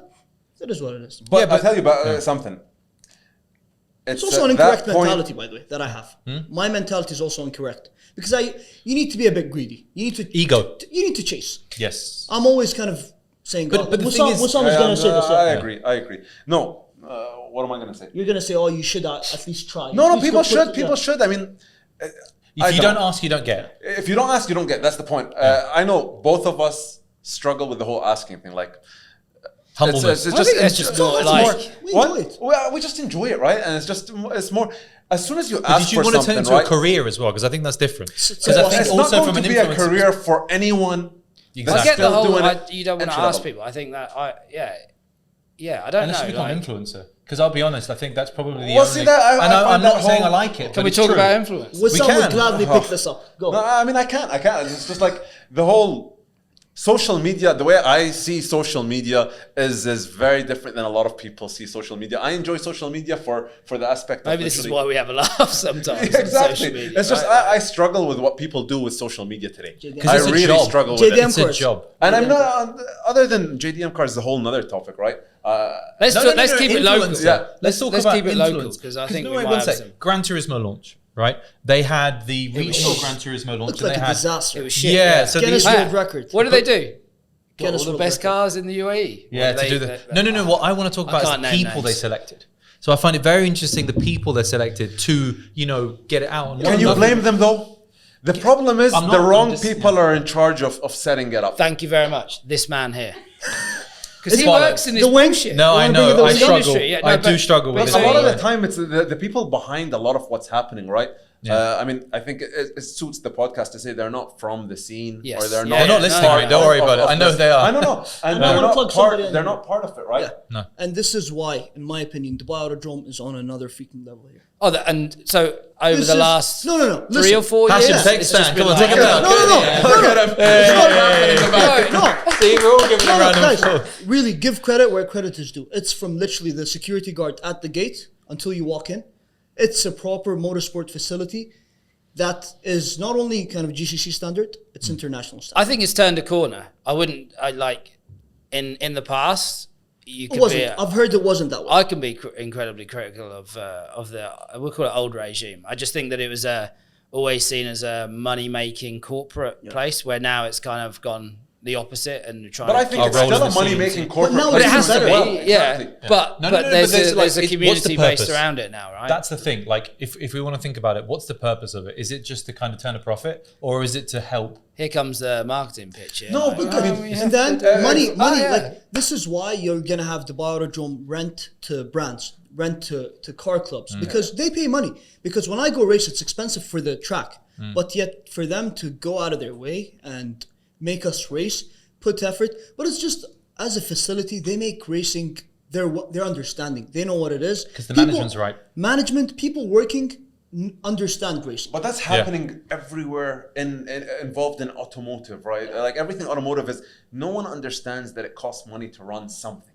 it is what it is. But I'll tell you about something. It's also an incorrect mentality, by the way, that I have. My mentality is also incorrect, because you need to be a bit greedy. You need to Ego. You need to chase. Yes. I'm always kind of saying, But the thing is- Wissam is going to say this. I agree. No, what am I going to say? You're gonna say, "Oh, you should at least try." No, At least people go should. put- People should. I mean, If you don't ask, you don't get. if you don't ask, you don't get. That's the point. I know both of us struggle with the whole asking thing. Like, Humbleness. I think that's just more like- We what? enjoy it. Well, we just enjoy it, right? And it's more. As soon as you But ask did you for want to turn something, into right? a career as well? Because I think that's different. It's Because I think It's also not from going an to be a influence. career for anyone. I Exactly. get the Still whole doing it you don't want to entry ask level. people. I think that I don't Unless know. you become like- an influencer. Because I'll be honest, I think that's probably the Well, only... see that- I and I'm find not that saying I whole- like it, Can but we it's talk true. about influence? Wissam can. would gladly pick this up. Go. No, I mean, I can't. It's just like the whole social media. The way I see social media is very different than a lot of people see social media. I enjoy social media for the aspect. Maybe of this is literally- why we have a laugh sometimes. Exactly. On social media, It's just right? I struggle with what people do with social media today. Because I it's a really job. struggle with JDM it. It's a course. job. And I'm not. Other than JDM cars, is a whole nother topic, right? Let's keep it local. influencer. Yeah. Let's talk Let's about keep it local, influence. 'cause I think no, we wait, might one have sec. some- Gran Turismo launch, right? They had the regional Gran Turismo launch. Looked and like they a had, disaster. It was shit. Yeah, so Guinness these- World Record. What do they do? Got Guinness all the World best Record. cars in the UAE. Yeah, What to do the... No. What I want to talk I about can't is the name people names. they selected. So I find it very interesting the people they selected to, get it out. Can you blame them though? The problem is I'm not- the wrong I'm just- people are in charge of setting it up. Thank you very much. This man here. Because he bollocks. works in this The wing? bullshit. No, I wanna bring know. it to I the struggle. industry? Yeah, no, I but- do struggle with But it. a lot of Yeah. the time, it's the people behind a lot of what's happening, right? I mean, I think it suits the podcast to say they're not from the scene Yes. or they're Yeah, not. They're not no, listening, no, mate. no. Don't worry about it. I know this. they are. I don't know, and I they're wanna not plug part. somebody in. They're not part of it, right? No. And this is why, in my opinion, Dubai Autodrome is on another freaking level here. Oh, and so over This the is- last no, 3 listen. or 4 Hashim, years, take it's stand. just been Come on, like- take him down. No, Look at him. No, See, we're all giving a round of guys, applause. really give credit where credit is due. It's from literally the security guard at the gate until you walk in. It's a proper motorsport facility that is not only kind of GCC standard, it's international standard. I think it's turned a corner. In the past, you It could be. wasn't. I've heard it wasn't that way. I can be incredibly critical of the we'll call it old regime. I just think that it was always seen as a money making corporate place where now it's kind of gone the opposite and trying. But I to think Our it's role still in a the money-making scene. corporate. But now But it it's has to better. be, Well, yeah. exactly. But No, there's there's a what's the community based purpose? around it now, right? That's the thing. Like, if we want to think about it, what's the purpose of it? Is it just to kind of turn a profit, or is it to help? Here comes the marketing pitch. Yeah. No, Like, but oh, I mean, we and have then to do- money. yeah. Like this is why you're gonna have Dubai Autodrome rent to brands, rent to car clubs because they pay money. Because when I go race, it's expensive for the track, but yet for them to go out of their way and make us race, put effort. But it's just as a facility, they make racing their understanding. They know what it is Because the management's right. Management, people working understand racing. But that's happening everywhere involved in automotive, right? Like everything automotive is, no one understands that it costs money to run something.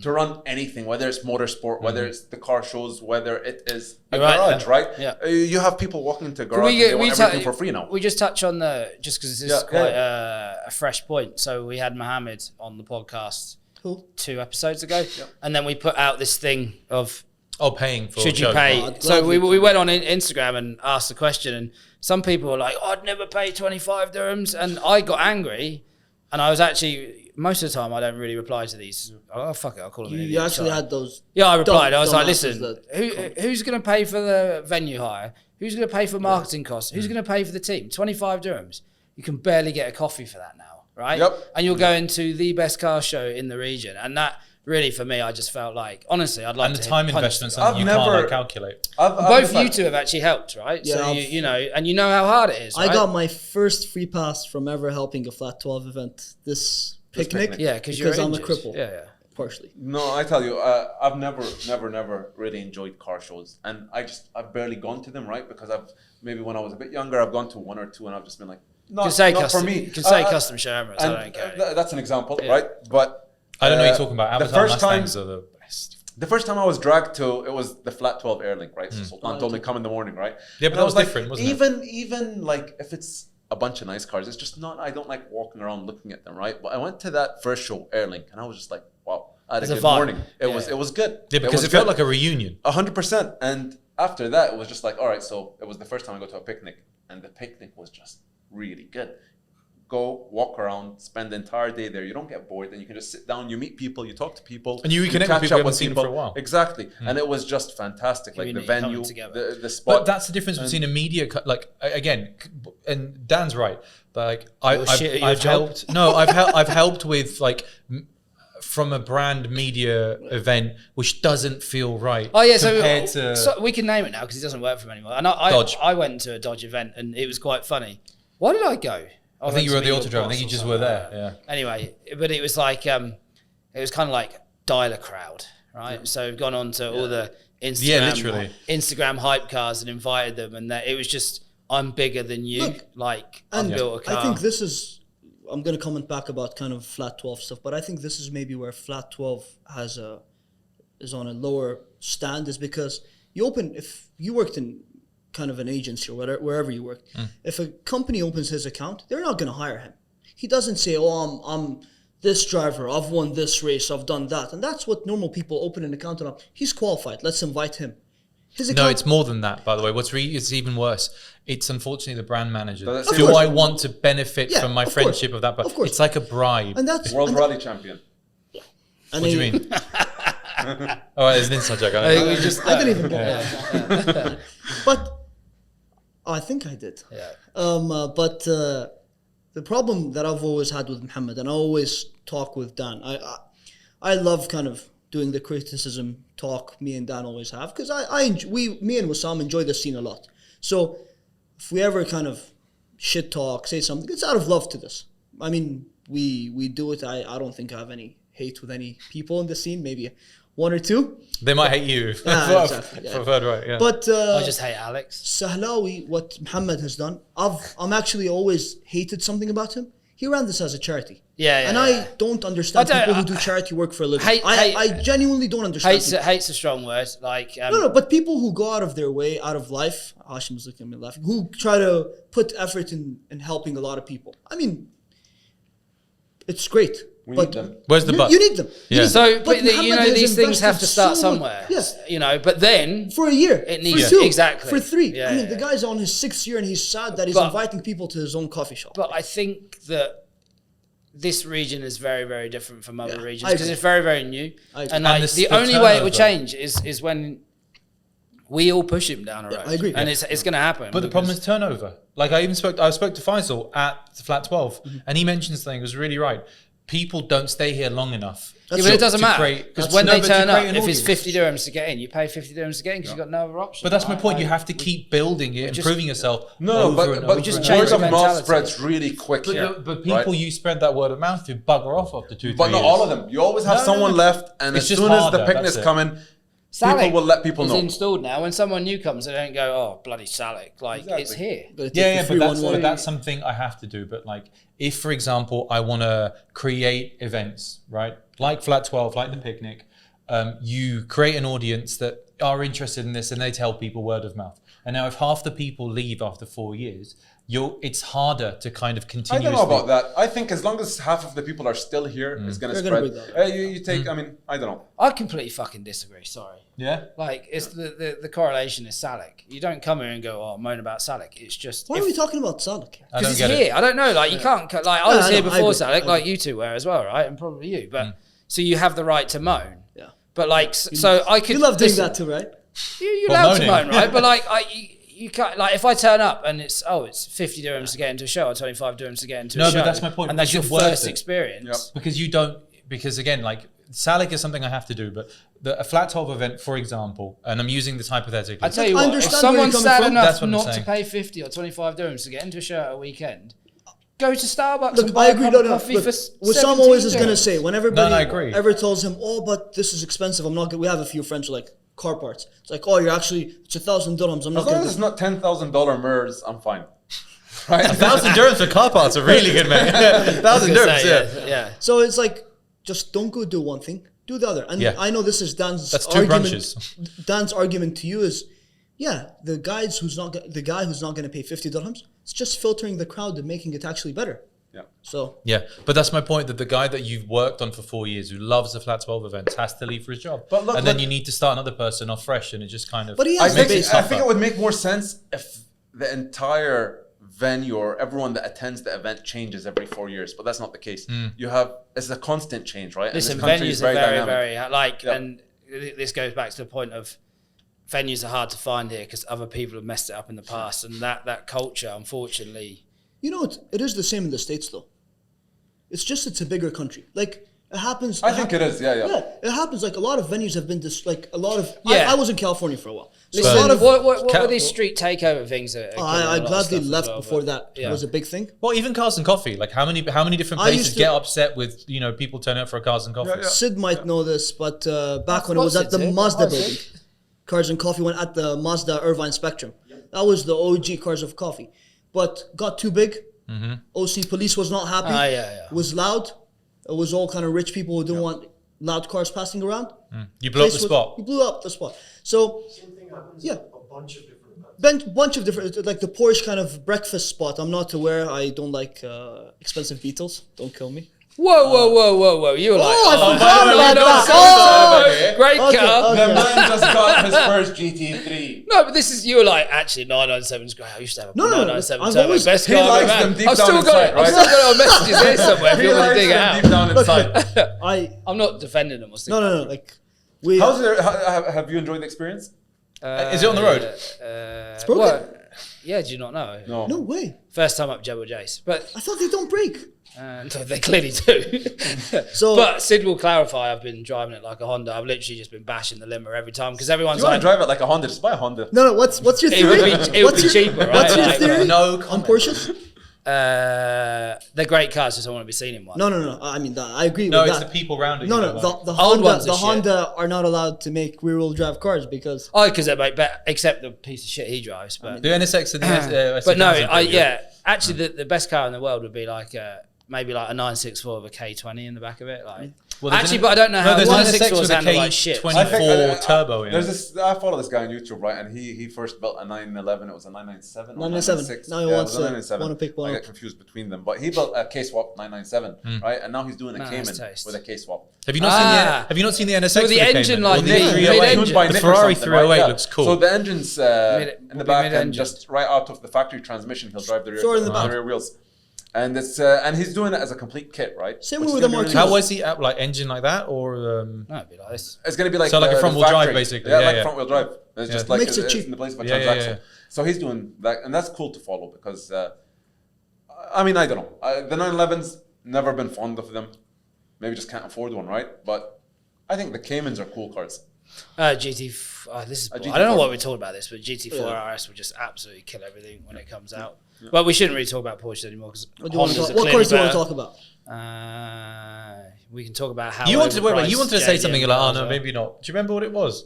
To run anything, whether it's motorsport, whether it's the car shows, whether it is a You're right, garage, yeah. right? Yeah. You have people walking into a Can garage and they want tou- everything for free now. We just touch on just because this is Yeah, quite yeah. a fresh point. So we had Mohammed on the podcast Cool. 2 episodes ago, and then we put out this thing of Oh, paying for should you shows. pay? I'd So we gladly- went on Instagram and asked the question, and some people were like, oh, "I'd never pay 25 dirhams," and I got angry, and I was actually most of the time I don't really reply to these. Oh fuck it, I'll call them. an You idiot, actually sorry. had those. Yeah, I replied. I was like, dumbasses listen, that who's going to pay for the venue hire? Who's going to pay for marketing costs? Who's going to pay for the team? 25 dirhams. You can barely get a coffee for that now, right? Yep. And you're going to the best car show in the region. And that really, for me, I just felt like, honestly, I'd like And to the time punch investment's them. something you I've can't never- like, calculate. Both you two have actually helped, right? Yeah, so, I've- you know, and you know how hard it is, I right? got my first free pass from ever helping a Flat 12 event. This picnic. picnic. Yeah, because you're I'm a injured. cripple. Yeah. Partially. No, I tell you, I've never really enjoyed car shows, and I've barely gone to them, right? Because maybe when I was a bit younger, I've gone to 1 or 2, and I've just been like, You can say not custom, for me. You can say custom show Emirates. I And don't care. that's an example, Yeah. right? But I don't know what you're talking about. The Avatar first time, Mustangs are the best. the first time I was dragged to, it was the Flat 12 Airlink, right? So Sultan told me come in the morning, right? Yeah, but And that I was like, different, wasn't it? even like if it's a bunch of nice cars, it's just not. I don't like walking around looking at them, right? But I went to that first show, Airlink, and I was just like, wow, I had It's a a good vibe. morning. It Yeah. was good. Yeah, because it felt like a reunion. 100%. And after that, it was just like, all right. So it was the first time I go to a picnic, and the picnic was just really good. go, walk around, spend the entire day there. You don't get bored, and you can just sit down, you meet people, you talk to people. And you reconnect with catch people you up haven't seen for a while. Exactly. And it was just fantastic. Like the Community venue, coming together. the spot. But that's the difference between a media, like again, and Dan's right. Like I've helped. No, I've helped with like from a brand media event, which doesn't feel right. Oh yeah, so we can name it now because it doesn't work for him anymore. And Dodge. I went to a Dodge event and it was quite funny. Why did I go? I think you were at the Autodrome. I think you just were there. Yeah. Anyway, but it was like it was kind of like dialer crowd, right? So we've gone on to all the Instagram hype cars and invited them, and it was just I'm bigger than you. Look, like I built a car. I think this is. I'm going to comment back about kind of flat 12 stuff, but I think this is maybe where flat 12 is on a lower stand, is because if you worked in kind of an agency or wherever you worked, if a company opens his account, they're not going to hire him. He doesn't say, oh, I'm this driver, I've won this race, I've done that. And that's what normal people open an account on. He's qualified, let's invite him. No, it's more than that, by the way. It's even worse. It's unfortunately the brand manager. Of Do course. I want to benefit from my friendship of that? But Of course. it's like a bribe. And that's World Rally Champion. What do you mean? Oh, it's an inside joke. I we just I didn't even get that. But I think I did. Yeah. But the problem that I've always had with Mohammed, and I always talk with Dan, I love kind of doing the criticism talk me and Dan always have, because me and Wissam enjoy the scene a lot. So if we ever kind of shit talk, say something, it's out of love to this. I mean, we do it. I don't think I have any hate with any people in the scene, maybe one or two. They might hate you. Exactly, yeah. I've heard right, yeah. But I just hate Alex. Sahlawi, what Mohammed has done, I'm actually always hated something about him. He ran this as a charity. Yeah, and I don't understand people who do charity work for a living. I genuinely don't understand. Hate's a strong word. Like no, but people who go out of their way, out of life, Hashim was looking at me laughing, who try to put effort in helping a lot of people. I mean, it's great. We need them. Where's the but? You need them. Yeah. So, But Mohammed has these things have to invested start so much. somewhere. Yes. But then For a year. It needs- for two. exactly. For three. Yeah, I mean, yeah, the guy's on his 6th year and he's sad that he's But- inviting people to his own coffee shop. But I think that this region is very, very different from other Yeah, regions I because agree. it's very, very new. I agree. And And like, the the only way it will turnover. change is when we all push him down a road. I agree. And it's going to happen. But the problem is turnover. Like I spoke to Faisal at Flat 12, and he mentioned something that was really right. People don't stay here long enough. Yeah, but it doesn't to matter create- because when No, they but to turn up, create an if it's audience. 50 dirhams to get in, you pay 50 dirhams to get in because you've got no other option. But that's my point. You have to keep building it, improving yourself. No, over but and but over just and change word the of mouth mentality. spreads really quick But, here. but people right? you spread that word of mouth to bugger off after 2-3 But not years. all of them. You always have No, no, someone no. left, and It's as just soon as harder, the picnic's that's it. coming, Salek people will let people is know. installed now. When someone new comes, they don't go, "Oh, bloody Salek!" Like it's here. Yeah, but that's something I have to do. But like, if for example, I want to create events, right? Like Flat 12, like the picnic, you create an audience that are interested in this, and they tell people word of mouth. And now, if half the people leave after 4 years, it's harder to kind of I continuously. don't know about that. I think as long as half of the people are still here, it's going to They're gonna spread. bring that. You take. I mean, I don't know. I completely fucking disagree. Sorry. Yeah. Like it's the correlation is Salek. You don't come here and go, "Oh, moan about Salek." It's just Why are we talking about Salek? I because don't he's get here. it. I don't know. Like you can't. Like I was I here know, I before agree, Salek, I like agree. you two were as well, right? And probably you. But so you have the right to moan. Yeah. But like, so I could. You love doing listen, that too, right? You're Well, allowed to moaning. moan, right? But like, you can't. Like, if I turn up and it's 50 dirhams to get into a show or 25 dirhams to get into a No, show, but that's my point. and that's your It's worth first it. experience. Because again, like Salek is something I have to do, but a Flat 12 event, for example, and I'm using this hypothetically. I tell you I what, if understand where you're someone's coming sad from. enough That's what I'm not to saying. pay 50 or 25 dirhams to get into a show at a weekend, go to Starbucks Look, and buy I agree. a cup No, of coffee look, for Wissam always is going to $17. say, when everybody I agree. ever tells him, oh, but this is expensive, I'm not going to, we have a few friends who like car parts. It's like, oh, it's 1,000 dirhams, I'm not As long going as to it's not $10,000 MERS, I'm fine. Right? 1,000 dirhams for car parts are really good, man. 1,000 dirhams, yeah. So it's like, just don't go do one thing, do the other. And Yeah. I know this is Dan's That's 2 argument. brunches. Dan's argument to you is, yeah, the guy who's not going to pay 50 dirhams, it's just filtering the crowd and making it actually better. Yeah. So Yeah, but that's my point, that the guy that you've worked on for 4 years, who loves the Flat 12 events, has to leave for his job. But look, and then look- you need to start another person off fresh, and it just kind of But he I has think, the base. I think it would make more sense if the entire venue or everyone that attends the event changes every 4 years, but that's not the case. It's a constant change, right? Listen, And this country venues is are very, dynamic. very like, Yep. and this goes back to the point of venues are hard to find here because other people have messed it up in the past, and that culture, unfortunately. You know, it is the same in the States, though. It's a bigger country. Like, it happens. I think it is, yeah. Yeah, it happens. Like, a lot of venues have been like a lot of. Yeah. I was in California for a while. So Listen, a lot of. what were these street takeover things? That are killing I a lot of gladly stuff as left well, before but- that. yeah. It was a big thing. Well, even Cars and Coffee. Like how many different I places used to- get upset with people turning up for a Cars and Coffee? Sid might know this, but back when it What's was at the Sid? Mazda Oh, Sid. building, Cars and Coffee went at the Mazda Irvine Spectrum. That was the OG Cars of Coffee, but got too big. OC Police was not happy. yeah. Was loud. It was all kind of rich people who didn't want loud cars passing around. You blew up the Place spot. You blew up the spot. So Same thing happens Yeah. at a bunch of different events. bunch of different, like the Porsche kind of breakfast spot. I'm not aware. I don't like expensive Beetles. Don't kill me. Whoa! You were like, I forgot by the way, about we don't that. say oh, great Okay, car. okay. The man just got his first GT3. No, but this is you were like actually 997 is great. I used to have a No, 997 I've turbo, always- best he car I've likes ever them had. deep I've down still got inside, it. right? I've still got our messages here somewhere. If He you want to likes dig it them out. deep down inside. I'm not defending them. No. Like we. Have you enjoyed the experience? Is it on the road? It's broken. Yeah, do you not know? No. No way. First time up Jebel Jace, but I thought they don't break. no, they clearly do. So- but Sid will clarify. I've been driving it like a Honda. I've literally just been bashing the limmer every time because everyone's You want like, to drive it like a Honda? Just buy a Honda. No. What's your it would theory? be, it would be cheaper, right? What's your Like, theory no on comment. Porsches? they're great cars. Just I want to be seen in one. No. I mean, I agree No, with it's that. the people around it. No, you no. don't like. The Old Honda, ones are the shit. Honda are not allowed to make rear-wheel drive cars because. Oh, because they make better, except the piece of shit he drives. But The NSX and the but no, S1000 actually, the best car in the world would be like maybe like a 964 with a K20 in the back of it. Like, Well, there's actually, an- but I don't know no, how there's an 964s NSX with a handle like shit. K20. I think 24 turbo in There's it. this. I follow this guy on YouTube, right? And he first built a 911. It was a 997 or 997. 996. Now he Yeah, it wants was a to- 997. wanna pick one I up. get confused between them, but he built a K-swapped 997, right? And now he's doing a Nice Cayman taste. with a K-swap. Have you not seen the Ah. Have you not seen the NSX? So with the with engine Cayman? like Or the the 308? mid-engine. The Nick or Ferrari something, 308 right? Yeah. looks cool. So the engine's Mid- in would the be back and mid-engine. just right out of the factory transmission, he'll drive the rear, Sure, in the back. rear wheels. And it's and he's doing it as a complete kit, right? Same Which way is with gonna the be Marquez. How was he at like engine like that or? No, it'd be like this. It's going to be like So like a the front-wheel drive, factory. basically. Yeah, Yeah, like yeah. front wheel drive. It's just Yeah. like Makes it it's cheap. in the place of a Yeah, yeah, transaction. yeah. So he's doing that, and that's cool to follow because I mean I don't know. The 911s never been fond of them. Maybe just can't afford one, right? But I think the Caymans are cool cars. GT. This is. A I don't know GT4. what we're talking about this, but GT4 Yeah. RS will just absolutely kill everything when it comes out. But we shouldn't really talk about Porsche anymore because What, do you want to Hondas talk, are what clearly cars do you want better. to talk about? We can talk about how You wanted overpriced you wanted to say JDM something like, oh cars no, are. maybe not. Do you remember what it was?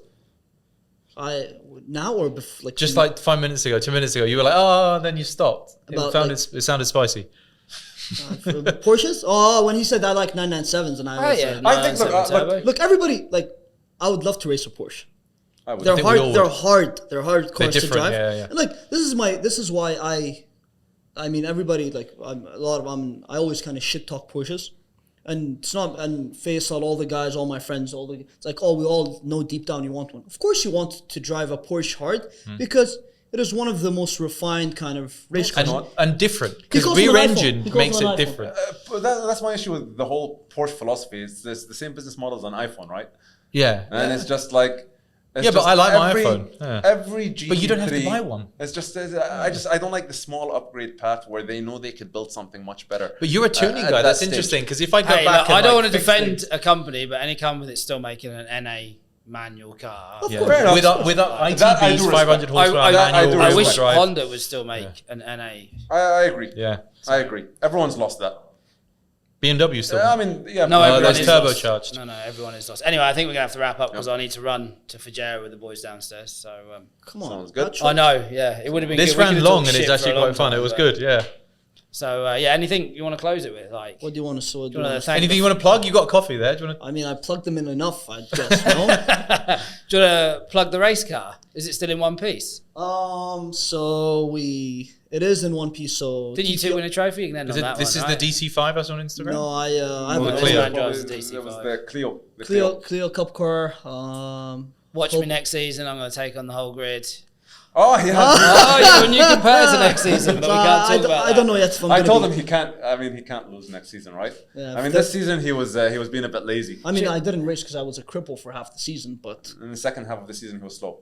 Now or before? Like Just like 5 minutes ago, 2 minutes ago, you were like, oh, and then you stopped. About, It sounded spicy. Porsches? Oh, when he said I like 997s, and I was yeah. I think, look, 997 turbo. look, everybody like. I would love to race a Porsche. I would. They're think we all hard. would. They're hard cars to different, drive. yeah. And like this is why I mean everybody like I always kind of shit talk Porsches, and it's not and Faisal, all the guys, all my friends, it's like we all know deep down you want one. Of course you want to drive a Porsche hard because it is one of the most refined kind of race cars. And different. Because calls them rear an iPhone. engine He calls makes them an it iPhone. different. But that's my issue with the whole Porsche philosophy. It's the same business models on iPhone, right? Yeah. And it's just like. It's Yeah, but just I like my every- iPhone. Yeah. Every GT3. But you don't have to buy one. It's just I don't like the small upgrade path where they know they could build something much better. But you're a tuning at guy. that That's stage. interesting. Because if I go Hey, back look, I don't want to fix defend things. a company, but any company that's still making an NA manual car. Of Yeah. course. Fair enough. With That I do ITBs, respect. 500 horsepower I manual, do I rear-wheel wish drive. Honda would still make an NA. I agree. Yeah. I agree. Everyone's lost that. BMW still. I mean, yeah. No, Oh, everyone that's is turbocharged. lost. No, everyone is lost. Anyway, I think we're gonna have to wrap up because I need to run to Fajera with the boys downstairs. So Come on, Sounds good. that's I know, yeah, it would have been. This good. We ran could've long talked and it's shit actually for a long quite fun. time, It was but- good, yeah. So anything you want to close it with? Like, What do you want to say? do you want to thank Anything you want to plug? You got coffee there? Do you want to? I mean, I plugged them in enough, I guess. No. do you want to plug the race car? Is it still in one piece? So it is in one piece. So Didn't you two win a trophy? You can end Is on it, that this one, is right? the DC5 I saw on Instagram? No, I Or have the a Clio. Man drives the It was DC5. the Clio. The Clio. Clio Cup car. Watch Hope- me next season. I'm going to take on the whole grid. Oh, yeah. Oh, yeah, when you compare to next season, but we can't talk about I that. don't know yet if I'm I gonna told be- him he can't. I mean, he can't lose next season, right? Yeah, I mean, that- this season he was being a bit lazy. I mean, I didn't race because I was a cripple for half the season, but In the second half of the season, he was slow.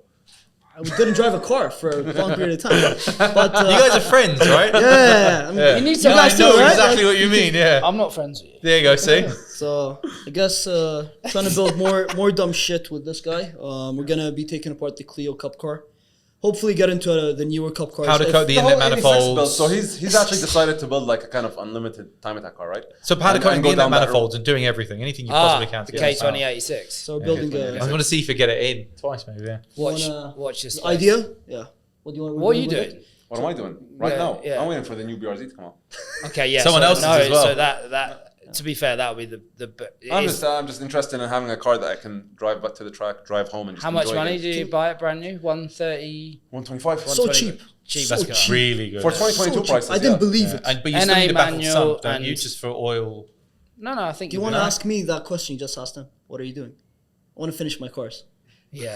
I didn't drive a car for a long period of time. But You guys are friends, right? yeah, I mean, Yeah. You need you to guys I too, know right? exactly what you mean. Yeah. I'm not friends with you. There you go. See. So I guess trying to build more dumb shit with this guy. We're gonna be taking apart the Clio Cup car. Hopefully get into the newer Cup cars. How to coat the inlet whole 86 manifolds. build, so he's actually decided to build like a kind of unlimited time attack car, right? So powder And- coating and the go inlet down that manifolds and doing everything, anything you possibly can to the get this out. K-2086. So we're building I a want to see if you get it in twice, maybe. Yeah. Watch this. idea. Yeah. What do you want? What are you doing? What am I doing right Yeah, now? yeah. I'm waiting for the new BRZ to come out. Okay, yeah. Someone so, else's no, as well. So that to be fair, that would be I'm just interested in having a car that I can drive back to the track, drive home, and just How much enjoy money it. do you buy it brand new? 130. 125 So cheap. Cheap. So That's good. cheap. Really good. for 2022 So cheap. prices. I didn't yeah. believe Yeah. it. But you still NA need a baffled manual sump, don't you? and- Just for oil. No, I think You it want would. to ask me that question you just asked him? What are you doing? I want to finish my cars. Yeah.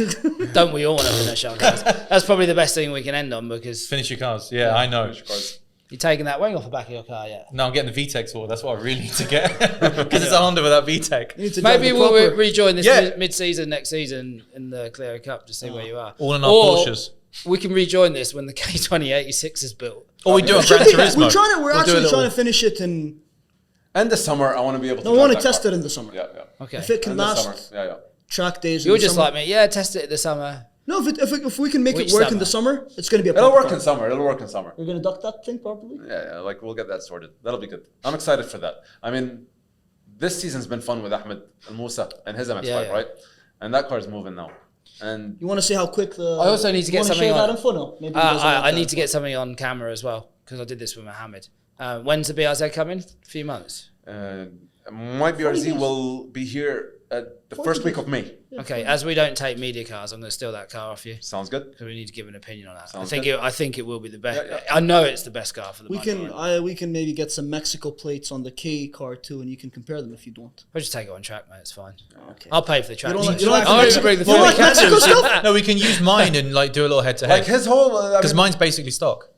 Don't we all want to finish our cars? That's probably the best thing we can end on because Finish your cars. Yeah, I know. Cars. you're taking that wing off the back of your car, yeah. No, I'm getting the VTEC sorted. That's what I really need to get. Because it's a Honda without VTEC. You need to drive Maybe the we'll proper- rejoin this Yeah. mid-season next season in the Clio Cup to see where you are. All in our Or Porsches. we can rejoin this when the K-2086 is built. Or we do a Should Gran be- Turismo. We're We'll do a actually little- trying to finish it in. And this summer, I want to be able to. No, we want to drive that test car. it in the summer. Yeah, yeah. Okay. If it can And this last summer, yeah. track days. in You're the just summer. like me. Yeah, test it in the summer. No, if we can make Which it work summer? in the summer, it's gonna be a. It'll proper work car. in summer. It'll work in summer. We're gonna duck that thing properly. Yeah, like we'll get that sorted. That'll be good. I'm excited for that. I mean, this season's been fun with Ahmed Al Musa and his MX-5, Yeah. right? And that car's moving now. And You want to see how quick the? I also need to you get wanna something share on- that info? No, maybe he doesn't want I that. need to get something on camera as well because I did this with Mohammed. When's the BRZ coming? A few months. my BRZ will be here at the first week of May. Okay, as we don't take media cars, I'm going to steal that car off you Sounds good. because we need to give an opinion on that. Sounds I think it will be the best. Yeah, yeah. I know it's the best car for the We money. can we can maybe get some Mexico plates on the K car too, and you can compare them if you want. We'll just take it on track, mate. It's fine. Okay. I'll pay for the track. You don't like- you don't like I'll Mexico- bring the you don't like full Mexico stuff? No, we can use mine and like do a little head to Like head. his whole. I Because mean, mine's basically stock.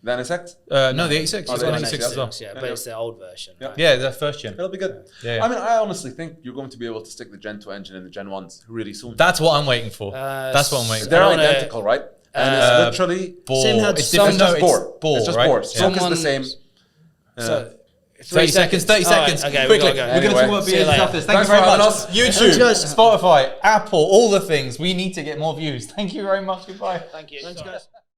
the NSX. No, the 86. Oh, It's the got an 86 86 as well. Yeah, Yeah, but yeah. it's the old version. Yeah. right? Yeah, the first gen. It'll be good. Yeah, yeah. I mean, I honestly think you're going to be able to stick the Gen 2 engine in the Gen 1s really soon. That's what I'm waiting for. That's what I'm waiting for. They're I wanna- identical, right? And it's literally Bore. Same head, It's some- different. No, just bore. it's bore, It's just right? bore. Yeah. Stroke is the same. So, 30 seconds, 30 All right, seconds. okay, Quickly. we gotta go. We're going to Anyway, talk about see you BRZ later. after this. Thank Thanks you very for having much. us. YouTube, Thanks, guys. Spotify, Apple, all the things. We need to get more views. Thank you very much. Goodbye. Thank you. Thanks, guys.